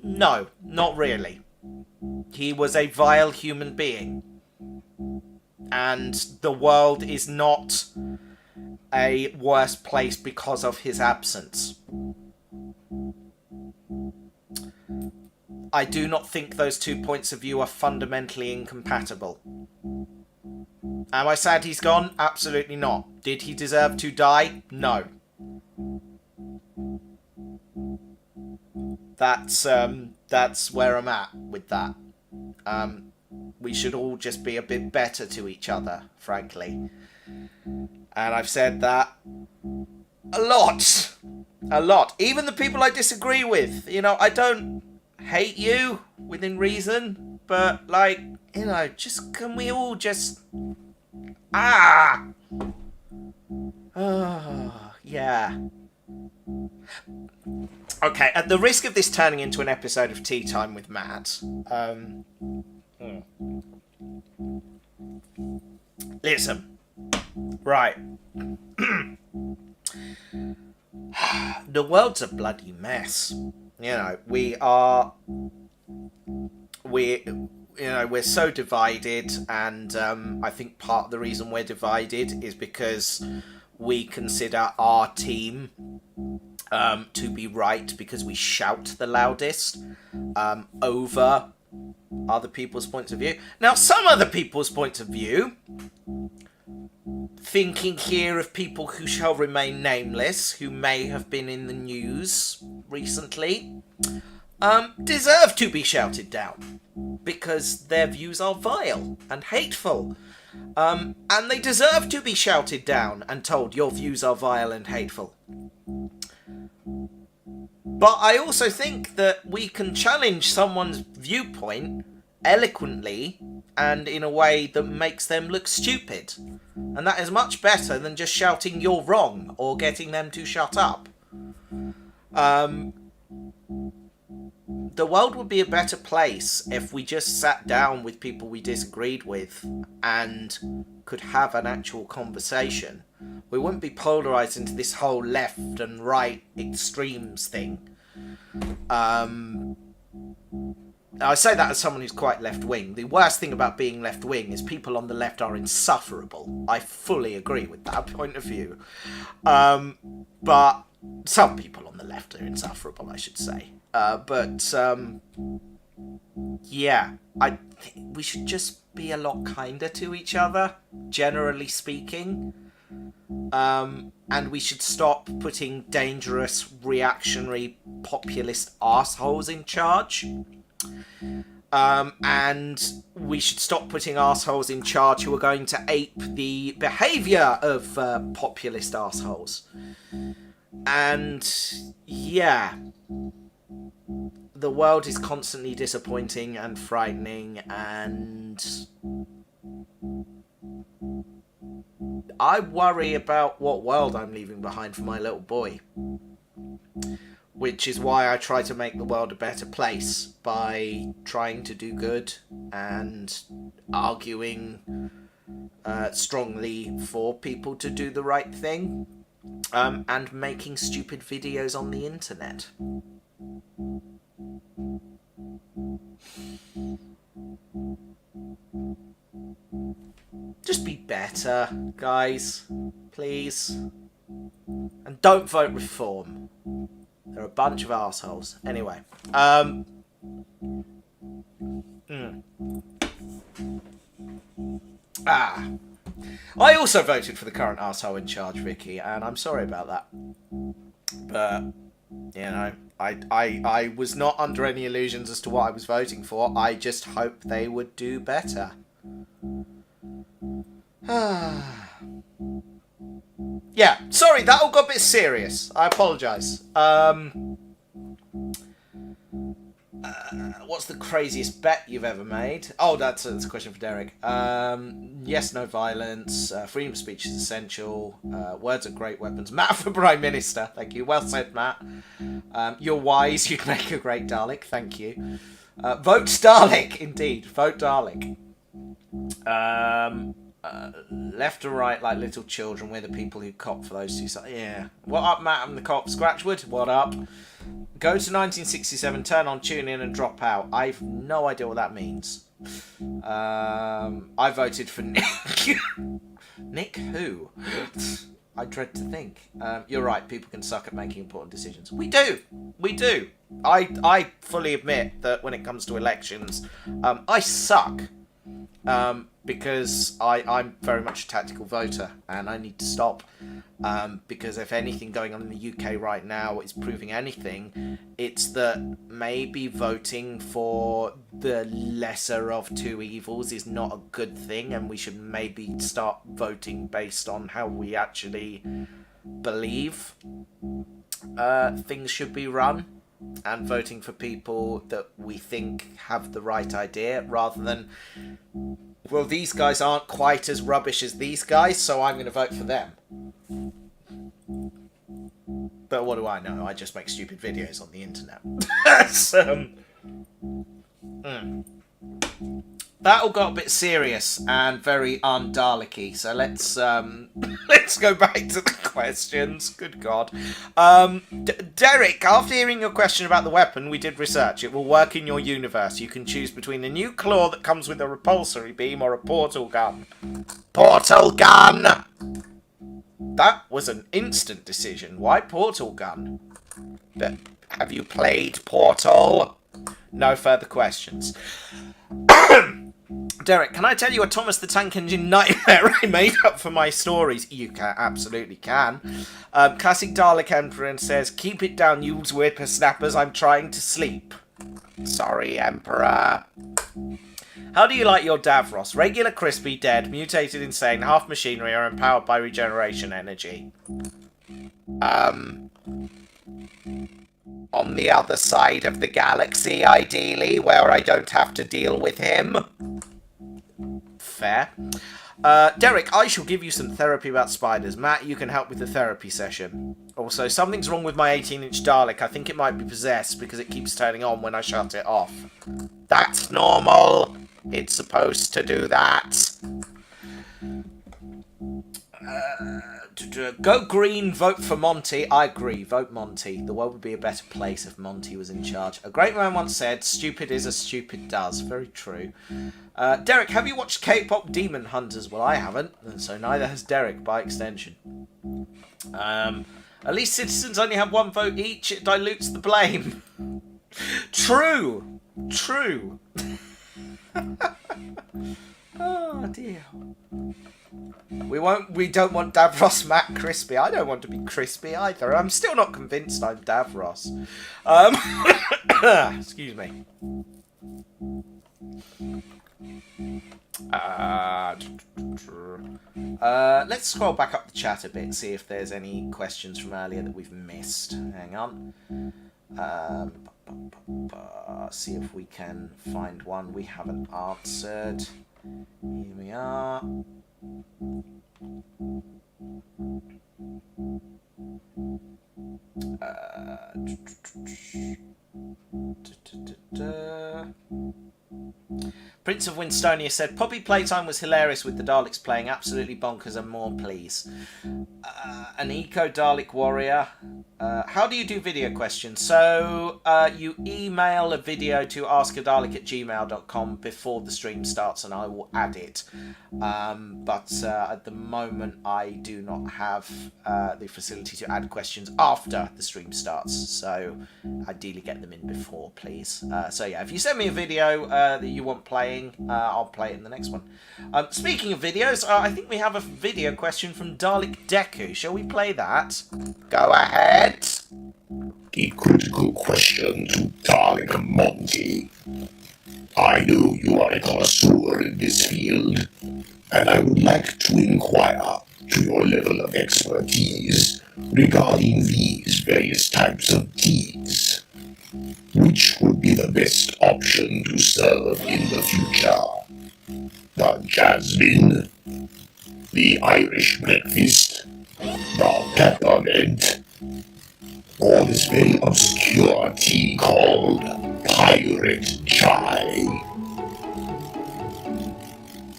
No, not really. He was a vile human being. And the world is not a worse place because of his absence. I do not think those two points of view are fundamentally incompatible. Am I sad he's gone? Absolutely not. Did he deserve to die? No. That's where I'm at with that. We should all just be a bit better to each other, frankly. And I've said that a lot. A lot. Even the people I disagree with. I don't hate you within reason, but, just, can we all just... yeah. Okay, at the risk of this turning into an episode of Tea Time with Matt, listen. Right. The world's a bloody mess. We're so divided, and I think part of the reason we're divided is because we consider our team to be right because we shout the loudest over other people's points of view. Now, some other people's points of view, thinking here of people who shall remain nameless, who may have been in the news recently, deserve to be shouted down because their views are vile and hateful. And they deserve to be shouted down and told your views are vile and hateful. But I also think that we can challenge someone's viewpoint eloquently and in a way that makes them look stupid. And that is much better than just shouting you're wrong or getting them to shut up. The world would be a better place if we just sat down with people we disagreed with and could have an actual conversation. We wouldn't be polarised into this whole left and right extremes thing. I say that as someone who's quite left-wing. The worst thing about being left-wing is people on the left are insufferable. I fully agree with that point of view. But some people on the left are insufferable, I should say. Yeah, I think we should just be a lot kinder to each other, generally speaking. And we should stop putting dangerous, reactionary, populist arseholes in charge. And we should stop putting arseholes in charge who are going to ape the behaviour of populist arseholes. And yeah, the world is constantly disappointing and frightening, and I worry about what world I'm leaving behind for my little boy. Which is why I try to make the world a better place by trying to do good and arguing strongly for people to do the right thing, and making stupid videos on the internet. Just be better, guys, please. And don't vote Reform. They're a bunch of assholes. Anyway. I also voted for the current arsehole in charge, Vicky, and I'm sorry about that. But, you know, I was not under any illusions as to what I was voting for. I just hoped they would do better. Yeah, sorry, that all got a bit serious. I apologise. What's the craziest bet you've ever made? Oh, that's a question for Derek. Yes, no violence. Freedom of speech is essential. Words are great weapons. Matt for Prime Minister. Thank you. Well said, Matt. You're wise. You'd make a great Dalek. Thank you. Vote Dalek, indeed. Vote Dalek. Left or right, like little children, we're the people who cop for those two sides. Yeah. What up, Matt and the cop? Scratchwood, what up? Go to 1967, turn on, tune in, and drop out. I've no idea what that means. I voted for Nick. Nick who? I dread to think. You're right, people can suck at making important decisions. We do! We do! I fully admit that when it comes to elections, I suck. Because I'm very much a tactical voter, and I need to stop. Because if anything going on in the UK right now is proving anything, it's that maybe voting for the lesser of two evils is not a good thing, and we should maybe start voting based on how we actually believe things should be run, and voting for people that we think have the right idea, rather than, well, these guys aren't quite as rubbish as these guys, so I'm going to vote for them. But what do I know? I just make stupid videos on the internet. So, that all got a bit serious and very un-Dalek-y, so let's go back to the questions. Good God. Derek, after hearing your question about the weapon, we did research. It will work in your universe. You can choose between a new claw that comes with a repulsory beam or a portal gun. Portal gun! That was an instant decision. Why portal gun? But have you played Portal? No further questions. Derek, can I tell you a Thomas the Tank Engine nightmare I made up for my stories? You absolutely can. Classic Dalek Emperor says, keep it down, you whippersnappers, I'm trying to sleep. Sorry, Emperor. How do you like your Davros? Regular, crispy, dead, mutated, insane, half machinery, or empowered by regeneration energy? On the other side of the galaxy, ideally, where I don't have to deal with him. Fair. Derek, I shall give you some therapy about spiders. Matt, you can help with the therapy session. Also, something's wrong with my 18-inch Dalek. I think it might be possessed because it keeps turning on when I shut it off. That's normal. It's supposed to do that. Go green, vote for Monty. I agree, vote Monty. The world would be a better place if Monty was in charge. A great man once said, stupid is as stupid does. Very true. Derek, have you watched K-pop Demon Hunters? Well, I haven't, and so neither has Derek by extension. At least citizens only have one vote each. It dilutes the blame. True. True. Oh dear. We don't want Davros Matt crispy. I don't want to be crispy either. I'm still not convinced I'm Davros. Excuse me. Let's scroll back up the chat a bit, see if there's any questions from earlier that we've missed. Hang on. See if we can find one we haven't answered. Here we are. Prince of Winstonia said, Poppy Playtime was hilarious with the Daleks playing absolutely bonkers and more, please. An Eco Dalek Warrior. How do you do video questions? So you email a video to AskADalek@gmail.com before the stream starts and I will add it. But at the moment I do not have the facility to add questions after the stream starts. So ideally get them in before, please. So yeah, if you send me a video that you want playing, I'll play it in the next one. Speaking of videos, I think we have a video question from Dalek Deku. Shall we play that? Go ahead. A critical question to Dalek and Monty. I know you are a connoisseur in this field, and I would like to inquire to your level of expertise regarding these various types of teas. Which would be the best option to serve in the future? The jasmine, the Irish breakfast, the peppermint, or this very obscure tea called pirate chai?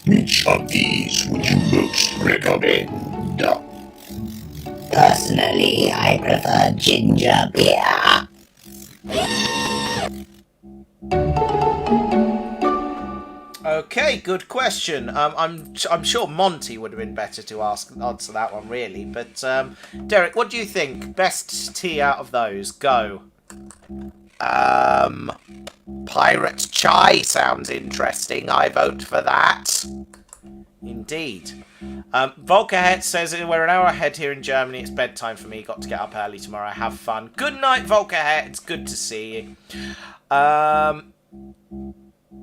Which of these would you most recommend? Personally, I prefer ginger beer. Okay, good question. I'm sure Monty would have been better to answer that one, really. But Derek, what do you think? Best tea out of those? Go. Pirate chai sounds interesting. I vote for that. Indeed. Volkerhet says we're an hour ahead here in Germany. It's bedtime for me. Got to get up early tomorrow. Have fun. Good night, Volkerhet. It's good to see you.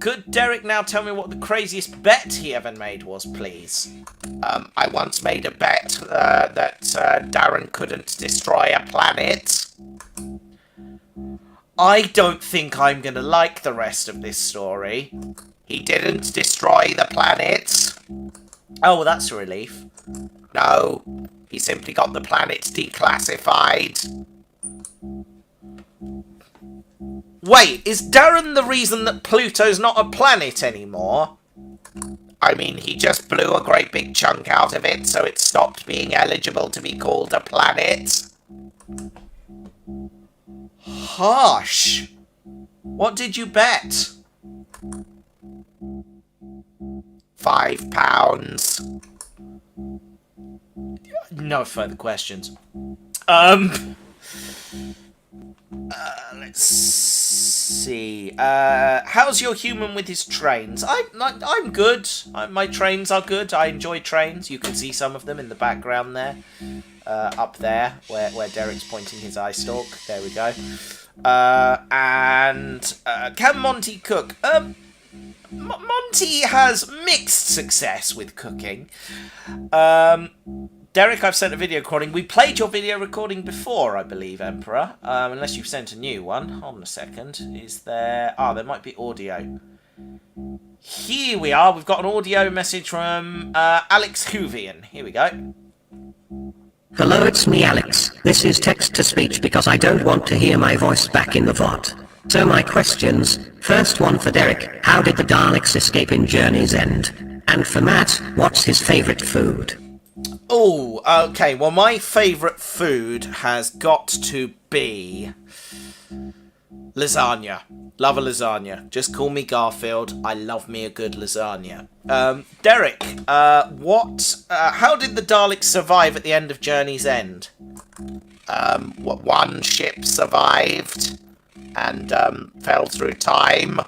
Could Derek now tell me what the craziest bet he ever made was, please? I once made a bet that Darren couldn't destroy a planet. I don't think I'm going to like the rest of this story. He didn't destroy the planet. Oh, well, that's a relief. No, he simply got the planet declassified. Wait, is Darren the reason that Pluto's not a planet anymore? I mean, he just blew a great big chunk out of it, so it stopped being eligible to be called a planet. Harsh. What did you bet? £5. No further questions. Let's see. How's your human with his trains? I'm good. My trains are good. I enjoy trains. You can see some of them in the background there. Up there, where Derek's pointing his eye stalk. There we go. Can Monty cook? Monty has mixed success with cooking. Derek, I've sent a video recording. We played your video recording before, I believe, Emperor. Unless you've sent a new one. Hold on a second. Is there... there might be audio. Here we are. We've got an audio message from Alex Hoovian. Here we go. Hello, it's me, Alex. This is text-to-speech because I don't want to hear my voice back in the VOD. So my questions. First one for Derek. How did the Daleks escape in Journey's End? And for Matt, what's his favourite food? Oh, okay. Well, my favourite food has got to be lasagna. Love a lasagna. Just call me Garfield. I love me a good lasagna. Derek, how did the Daleks survive at the end of Journey's End? One ship survived and fell through time.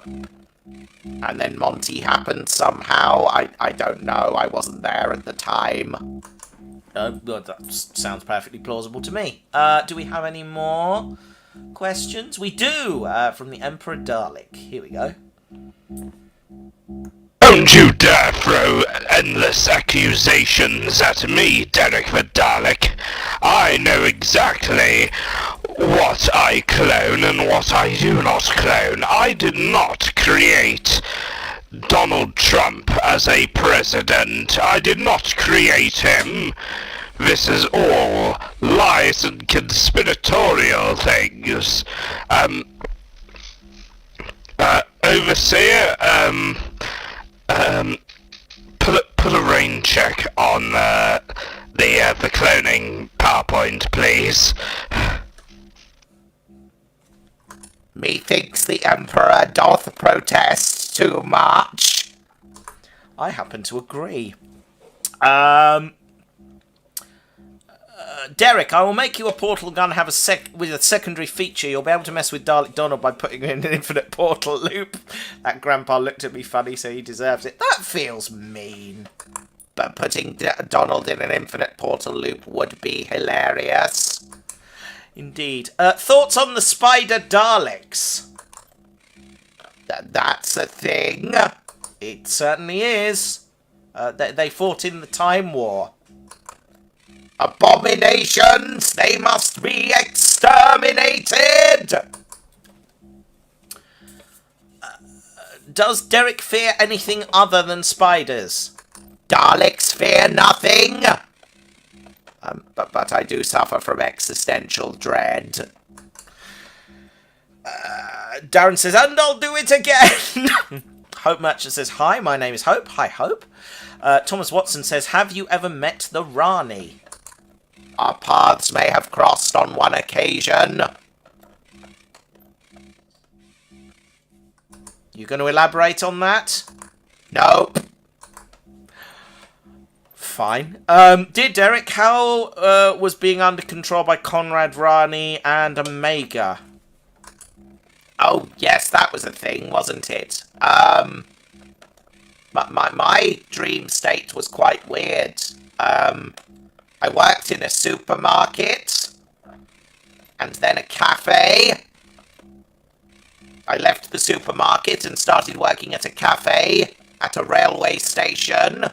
And then Monty happened somehow. I don't know. I wasn't there at the time. That sounds perfectly plausible to me. Do we have any more questions? We do, from the Emperor Dalek. Here we go. Don't you dare throw endless accusations at me, Derek the Dalek. I know exactly what I clone and what I do not clone. I did not create Donald Trump as a president. I did not create him. This is all lies and conspiratorial things. Overseer, put a rain check on the cloning PowerPoint, please. Methinks the Emperor doth protest too much. I happen to agree. Derek, I will make you a portal gun have with a secondary feature. You'll be able to mess with Dalek Donald by putting him in an infinite portal loop. That grandpa looked at me funny, so he deserves it. That feels mean. But putting Donald in an infinite portal loop would be hilarious. Indeed. Thoughts on the spider Daleks? That's a thing. It certainly is. They fought in the Time War. Abominations! They must be exterminated! Does Derek fear anything other than spiders? Daleks fear nothing! But I do suffer from existential dread. Darren says, and I'll do it again! Hope Merchant says, hi, my name is Hope. Hi, Hope. Thomas Watson says, have you ever met the Rani? Our paths may have crossed on one occasion. You going to elaborate on that? Nope. Fine. Dear Derek, how was being under control by Conrad Rani and Omega? Oh, yes, that was a thing, wasn't it? My dream state was quite weird. I worked in a supermarket, and then a cafe. I left the supermarket and started working at a cafe at a railway station.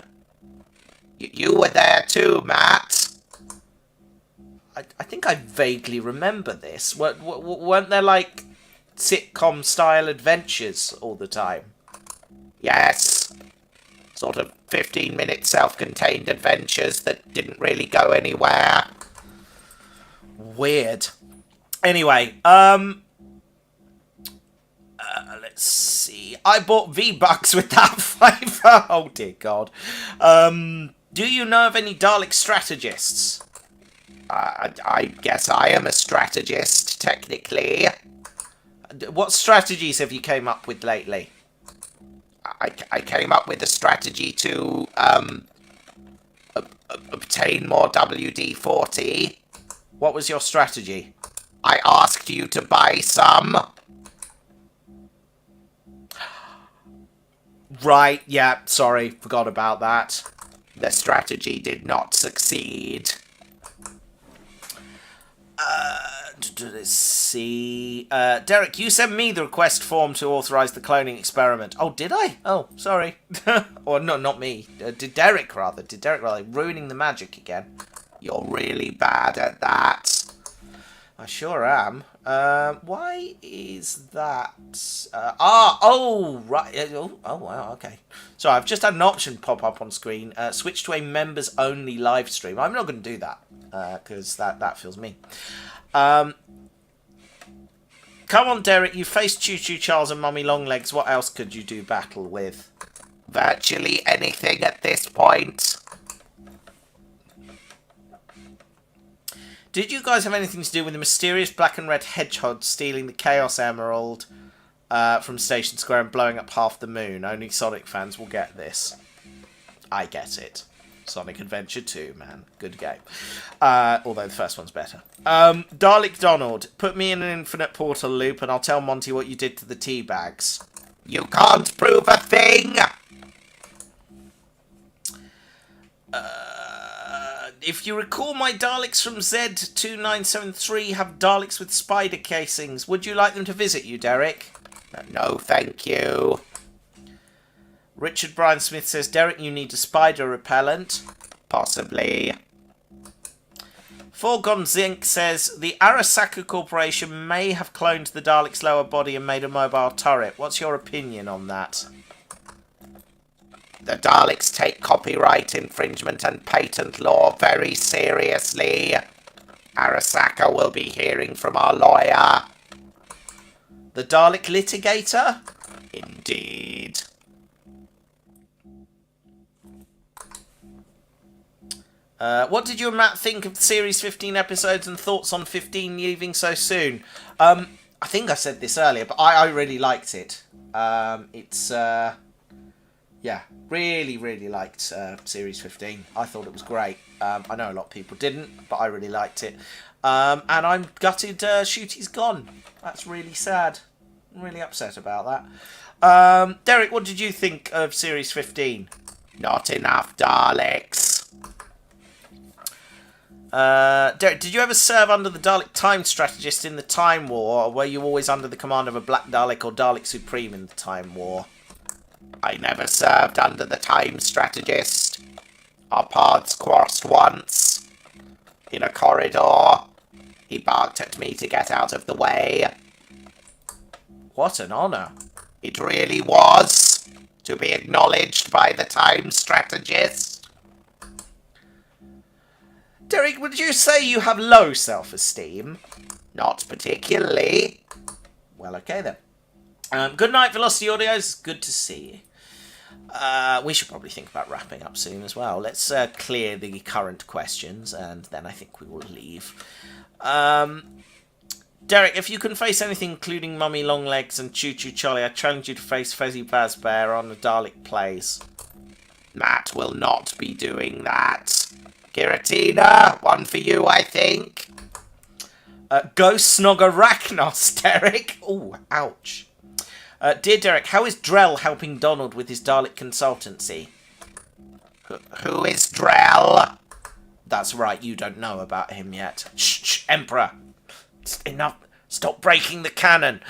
You were there too, Matt. I think I vaguely remember this. Weren't there, like, sitcom-style adventures all the time? Yes. Sort of 15-minute self-contained adventures that didn't really go anywhere. Weird. Anyway, let's see. I bought V-Bucks with that fiver. Oh, dear God. Do you know of any Dalek strategists? I guess I am a strategist, technically. What strategies have you came up with lately? I came up with a strategy to obtain more WD-40. What was your strategy? I asked you to buy some. Right, yeah, sorry, forgot about that. The strategy did not succeed. Let's see. Derek, you sent me the request form to authorise the cloning experiment. Oh, did I? Oh, sorry. Or no, not me. Did Derek rather? Ruining the magic again. You're really bad at that. I sure am. Why is that? Right. Oh, wow, okay. So I've just had an option pop up on screen. Switch to a members-only live stream. I'm not going to do that, because that feels mean. Come on, Derek, you faced Choo Choo Charles and Mummy Longlegs. What else could you do battle with? Virtually anything at this point. Did you guys have anything to do with the mysterious black and red hedgehog stealing the Chaos Emerald from Station Square and blowing up half the moon? Only Sonic fans will get this. I get it. Sonic Adventure 2, man. Good game. Although the first one's better. Dalek Donald, put me in an infinite portal loop and I'll tell Monty what you did to the tea bags. You can't prove a thing! If you recall, my Daleks from Z2973 have Daleks with spider casings. Would you like them to visit you, Derek? No, thank you. Richard Bryan Smith says, Derek, you need a spider repellent. Possibly. Foregone Zinc says, the Arasaka Corporation may have cloned the Dalek's lower body and made a mobile turret. What's your opinion on that? The Daleks take copyright infringement and patent law very seriously. Arasaka will be hearing from our lawyer. The Dalek litigator? Indeed. What did you and Matt think of the series 15 episodes and thoughts on 15 leaving so soon? I think I said this earlier, but I really liked it. Really, really liked series 15. I thought it was great. I know a lot of people didn't, but I really liked it. And I'm gutted Shooty's gone. That's really sad. I'm really upset about that. Derek, what did you think of series 15? Not enough Daleks. Derek, did you ever serve under the Dalek Time Strategist in the Time War, or were you always under the command of a Black Dalek or Dalek Supreme in the Time War? I never served under the Time Strategist. Our paths crossed once. In a corridor. He barked at me to get out of the way. What an honour. It really was. To be acknowledged by the Time Strategist. Derek, would you say you have low self-esteem? Not particularly. Well, okay then. Good night, Velocity Audios. Good to see you. We should probably think about wrapping up soon as well. Let's clear the current questions, and then I think we will leave. Derek, if you can face anything, including Mummy Longlegs and Choo Choo Charlie, I challenge you to face Fezzy Bazbear on the Dalek Plays. Matt will not be doing that. Giratina, one for you, I think. Ghost Snogger Rachnos, Derek. Oh, ouch. Dear Derek, how is Drell helping Donald with his Dalek consultancy? Who is Drell? That's right, you don't know about him yet. Shh, Emperor. Enough. Stop breaking the canon.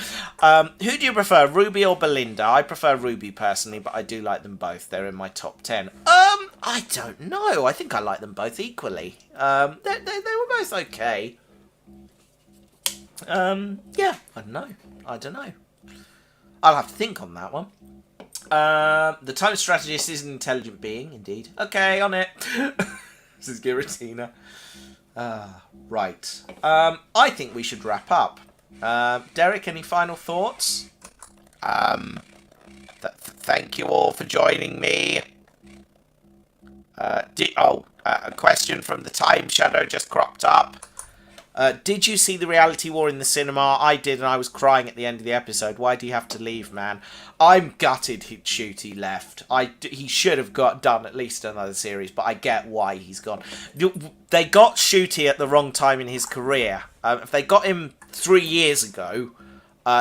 Who do you prefer, Ruby or Belinda? I prefer Ruby personally, but I do like them both. They're in my top 10. I don't know. I think I like them both equally. They were both okay. Yeah, I don't know. I'll have to think on that one. The Time Strategist is an intelligent being, indeed. Okay, on it. This is Giratina. Right. I think we should wrap up. Derek, any final thoughts? Thank you all for joining me. A question from the Time Shadow just cropped up. Did you see the Reality War in the cinema? I did, and I was crying at the end of the episode. Why do you have to leave, man? I'm gutted Shooty left. He should have done at least another series, but I get why he's gone. They got Shooty at the wrong time in his career. If they got him 3 years ago,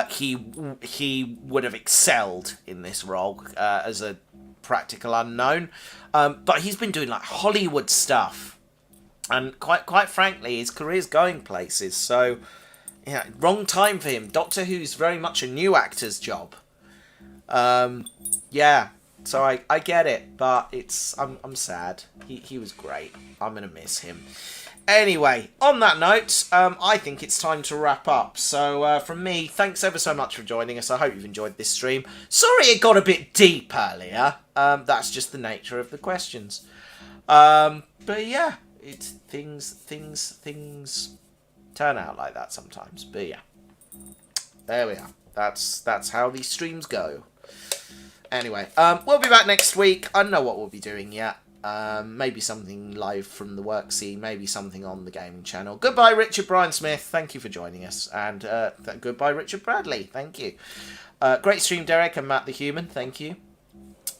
he would have excelled in this role as a practical unknown. But he's been doing like Hollywood stuff. And quite frankly, his career's going places. So, yeah, wrong time for him. Doctor Who's very much a new actor's job. Yeah, so I get it, but I'm sad. He was great. I'm gonna miss him. Anyway, on that note, I think it's time to wrap up. So from me, thanks ever so much for joining us. I hope you've enjoyed this stream. Sorry it got a bit deep earlier. That's just the nature of the questions. But yeah. Things turn out like that sometimes. But yeah, there we are. That's how these streams go. Anyway, we'll be back next week. I don't know what we'll be doing yet. Maybe something live from the work scene. Maybe something on the gaming channel. Goodbye, Richard Bryan Smith. Thank you for joining us. And goodbye, Richard Bradley. Thank you. Great stream, Derek and Matt the Human. Thank you.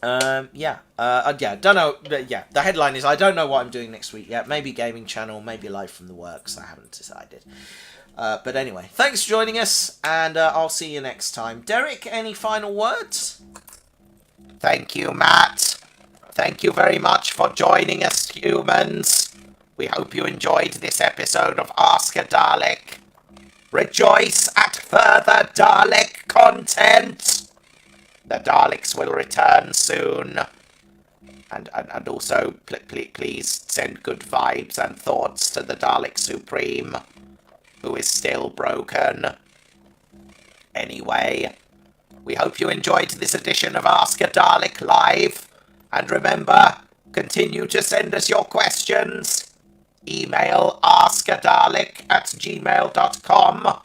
Don't know. Yeah, the headline is I don't know what I'm doing next week yet. Maybe gaming channel, maybe live from the works. I haven't decided. But anyway, thanks for joining us, and I'll see you next time. Derek, any final words? Thank you, Matt. Thank you very much for joining us, humans. We hope you enjoyed this episode of AskADalek. Rejoice at further Dalek content. The Daleks will return soon. And also, please send good vibes and thoughts to the Dalek Supreme, who is still broken. Anyway, we hope you enjoyed this edition of AskADalek Live. And remember, continue to send us your questions. Email askadalek@gmail.com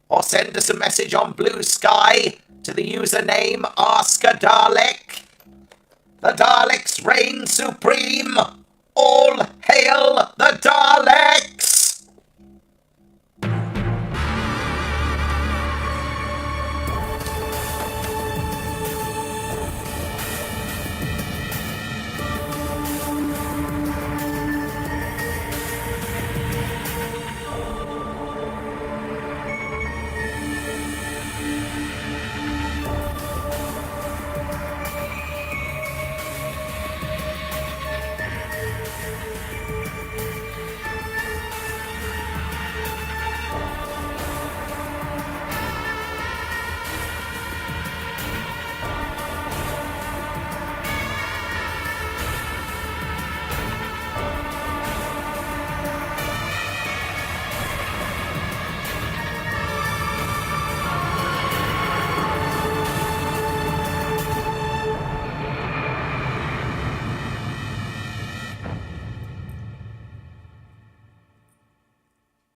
or send us a message on Bluesky to the username AskADalek. The Daleks reign supreme. All hail the Daleks!